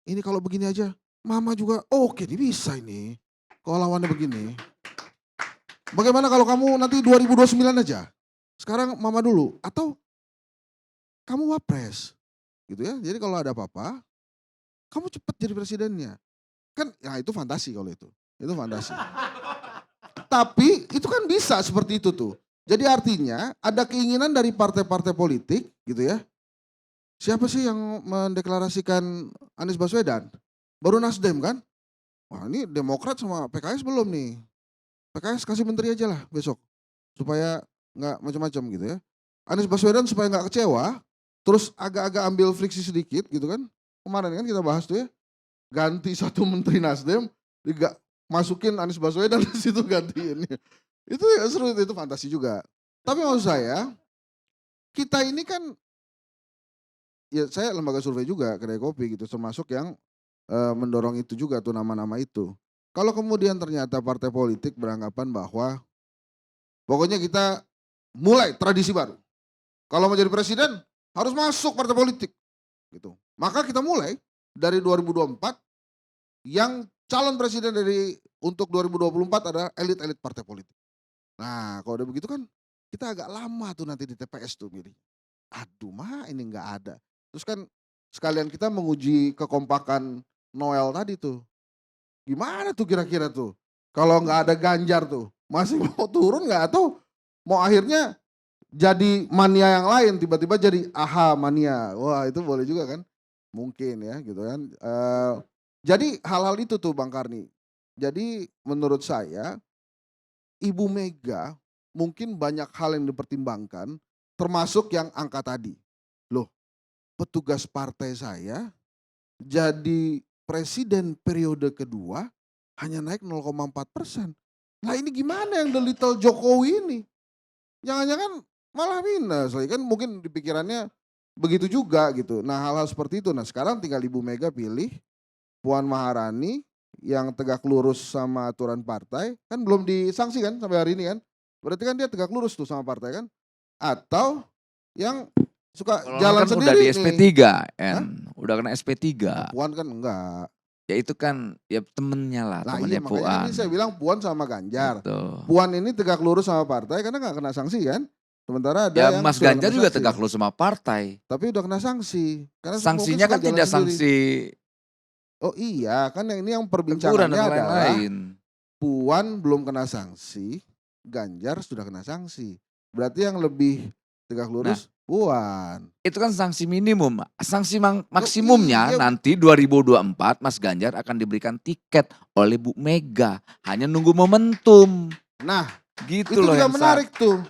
ini kalau begini aja, Mama juga oke nih bisa ini. Kalau lawannya begini. Bagaimana kalau kamu nanti 2029 aja? Sekarang Mama dulu. Atau kamu wapres. Gitu ya. Jadi kalau ada apa-apa, kamu cepat jadi presidennya. Kan ya itu fantasi kalau itu. Itu fantasi. Tapi itu kan bisa seperti itu tuh. Jadi artinya ada keinginan dari partai-partai politik gitu ya. Siapa sih yang mendeklarasikan Anies Baswedan? Baru Nasdem kan? Wah ini Demokrat sama PKS belum nih. PKS kasih menteri aja lah besok. Supaya nggak macam-macam gitu ya. Anies Baswedan supaya nggak kecewa. Terus agak-agak ambil friksi sedikit gitu kan. Kemarin kan kita bahas tuh ya. Ganti satu menteri Nasdem. Masukin Anies Baswedan di situ gantiin. Itu ya seru, itu fantasi juga. Tapi maksud saya, kita ini kan, ya saya lembaga survei juga, kedai kopi gitu, termasuk yang mendorong itu juga tuh nama-nama itu. Kalau kemudian ternyata partai politik beranggapan bahwa pokoknya kita mulai tradisi baru. Kalau mau jadi presiden harus masuk partai politik. Gitu. Maka kita mulai dari 2024 yang calon presiden untuk 2024 adalah elit-elit partai politik. Nah kalau udah begitu kan kita agak lama tuh nanti di TPS tuh milih. Aduh ini nggak ada. Terus kan sekalian kita menguji kekompakan Noel tadi tuh. Gimana tuh kira-kira tuh? Kalau nggak ada Ganjar tuh masih mau turun nggak atau mau akhirnya jadi mania yang lain tiba-tiba jadi aha mania. Wah itu boleh juga kan? Mungkin ya gitu kan. Jadi hal-hal itu tuh Bang Karni. Jadi menurut saya Ibu Mega mungkin banyak hal yang dipertimbangkan termasuk yang angka tadi. Loh petugas partai saya jadi presiden periode kedua hanya naik 0,4%. Nah ini gimana yang the little Jokowi ini? Jangan-jangan malah minus. Kan mungkin di pikirannya begitu juga gitu. Nah hal-hal seperti itu. Nah sekarang tinggal Ibu Mega pilih Puan Maharani yang tegak lurus sama aturan partai, kan belum disanksi kan sampai hari ini kan. Berarti kan dia tegak lurus tuh sama partai kan. Atau yang suka Kalau jalan kan sendiri udah di nih. SP3, Udah kena SP3. Puan kan enggak. Ya itu kan ya temennya lah, Nah temennya iya makanya Puan. ini saya bilang Puan sama Ganjar. Gitu. Puan ini tegak lurus sama partai karena nggak kena sanksi kan. Sementara ada Ya yang Mas sudah Ganjar kena juga sanksi. tegak lurus sama partai. Tapi udah kena sanksi. Karena Sanksinya mungkin kan suka jalan tidak sendiri. sanksi Oh iya kan yang ini yang teguran perbincangannya dan adalah lain-lain. Puan belum kena sanksi, Ganjar sudah kena sanksi. Berarti yang lebih tegak lurus Puan. Itu kan sanksi minimum. Sanksi maksimumnya iya. nanti 2024 Mas Ganjar akan diberikan tiket oleh Bu Mega. Hanya nunggu momentum. Nah Gitu itu loh juga yang menarik tuh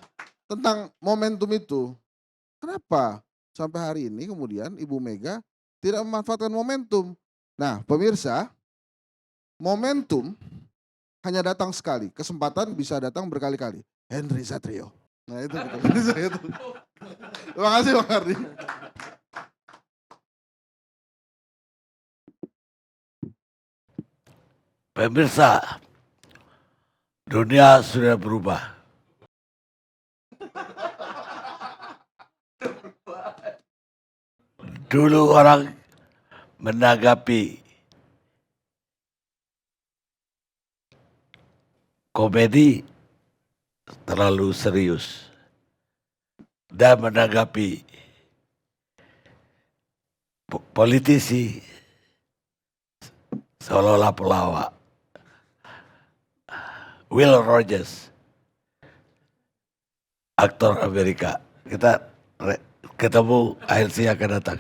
tentang momentum itu. Kenapa sampai hari ini kemudian Ibu Mega tidak memanfaatkan momentum. Nah pemirsa, momentum hanya datang sekali, kesempatan bisa datang berkali-kali. Henry Satrio. Nah itu gitu. Saya tuh. Terima kasih Bang Ardi. Pemirsa, dunia sudah berubah. Dulu orang menanggapi komedi terlalu serius dan menanggapi politisi seolah-olah pelawak. Will Rogers, aktor Amerika. Kita ketemu akhir siang akan datang.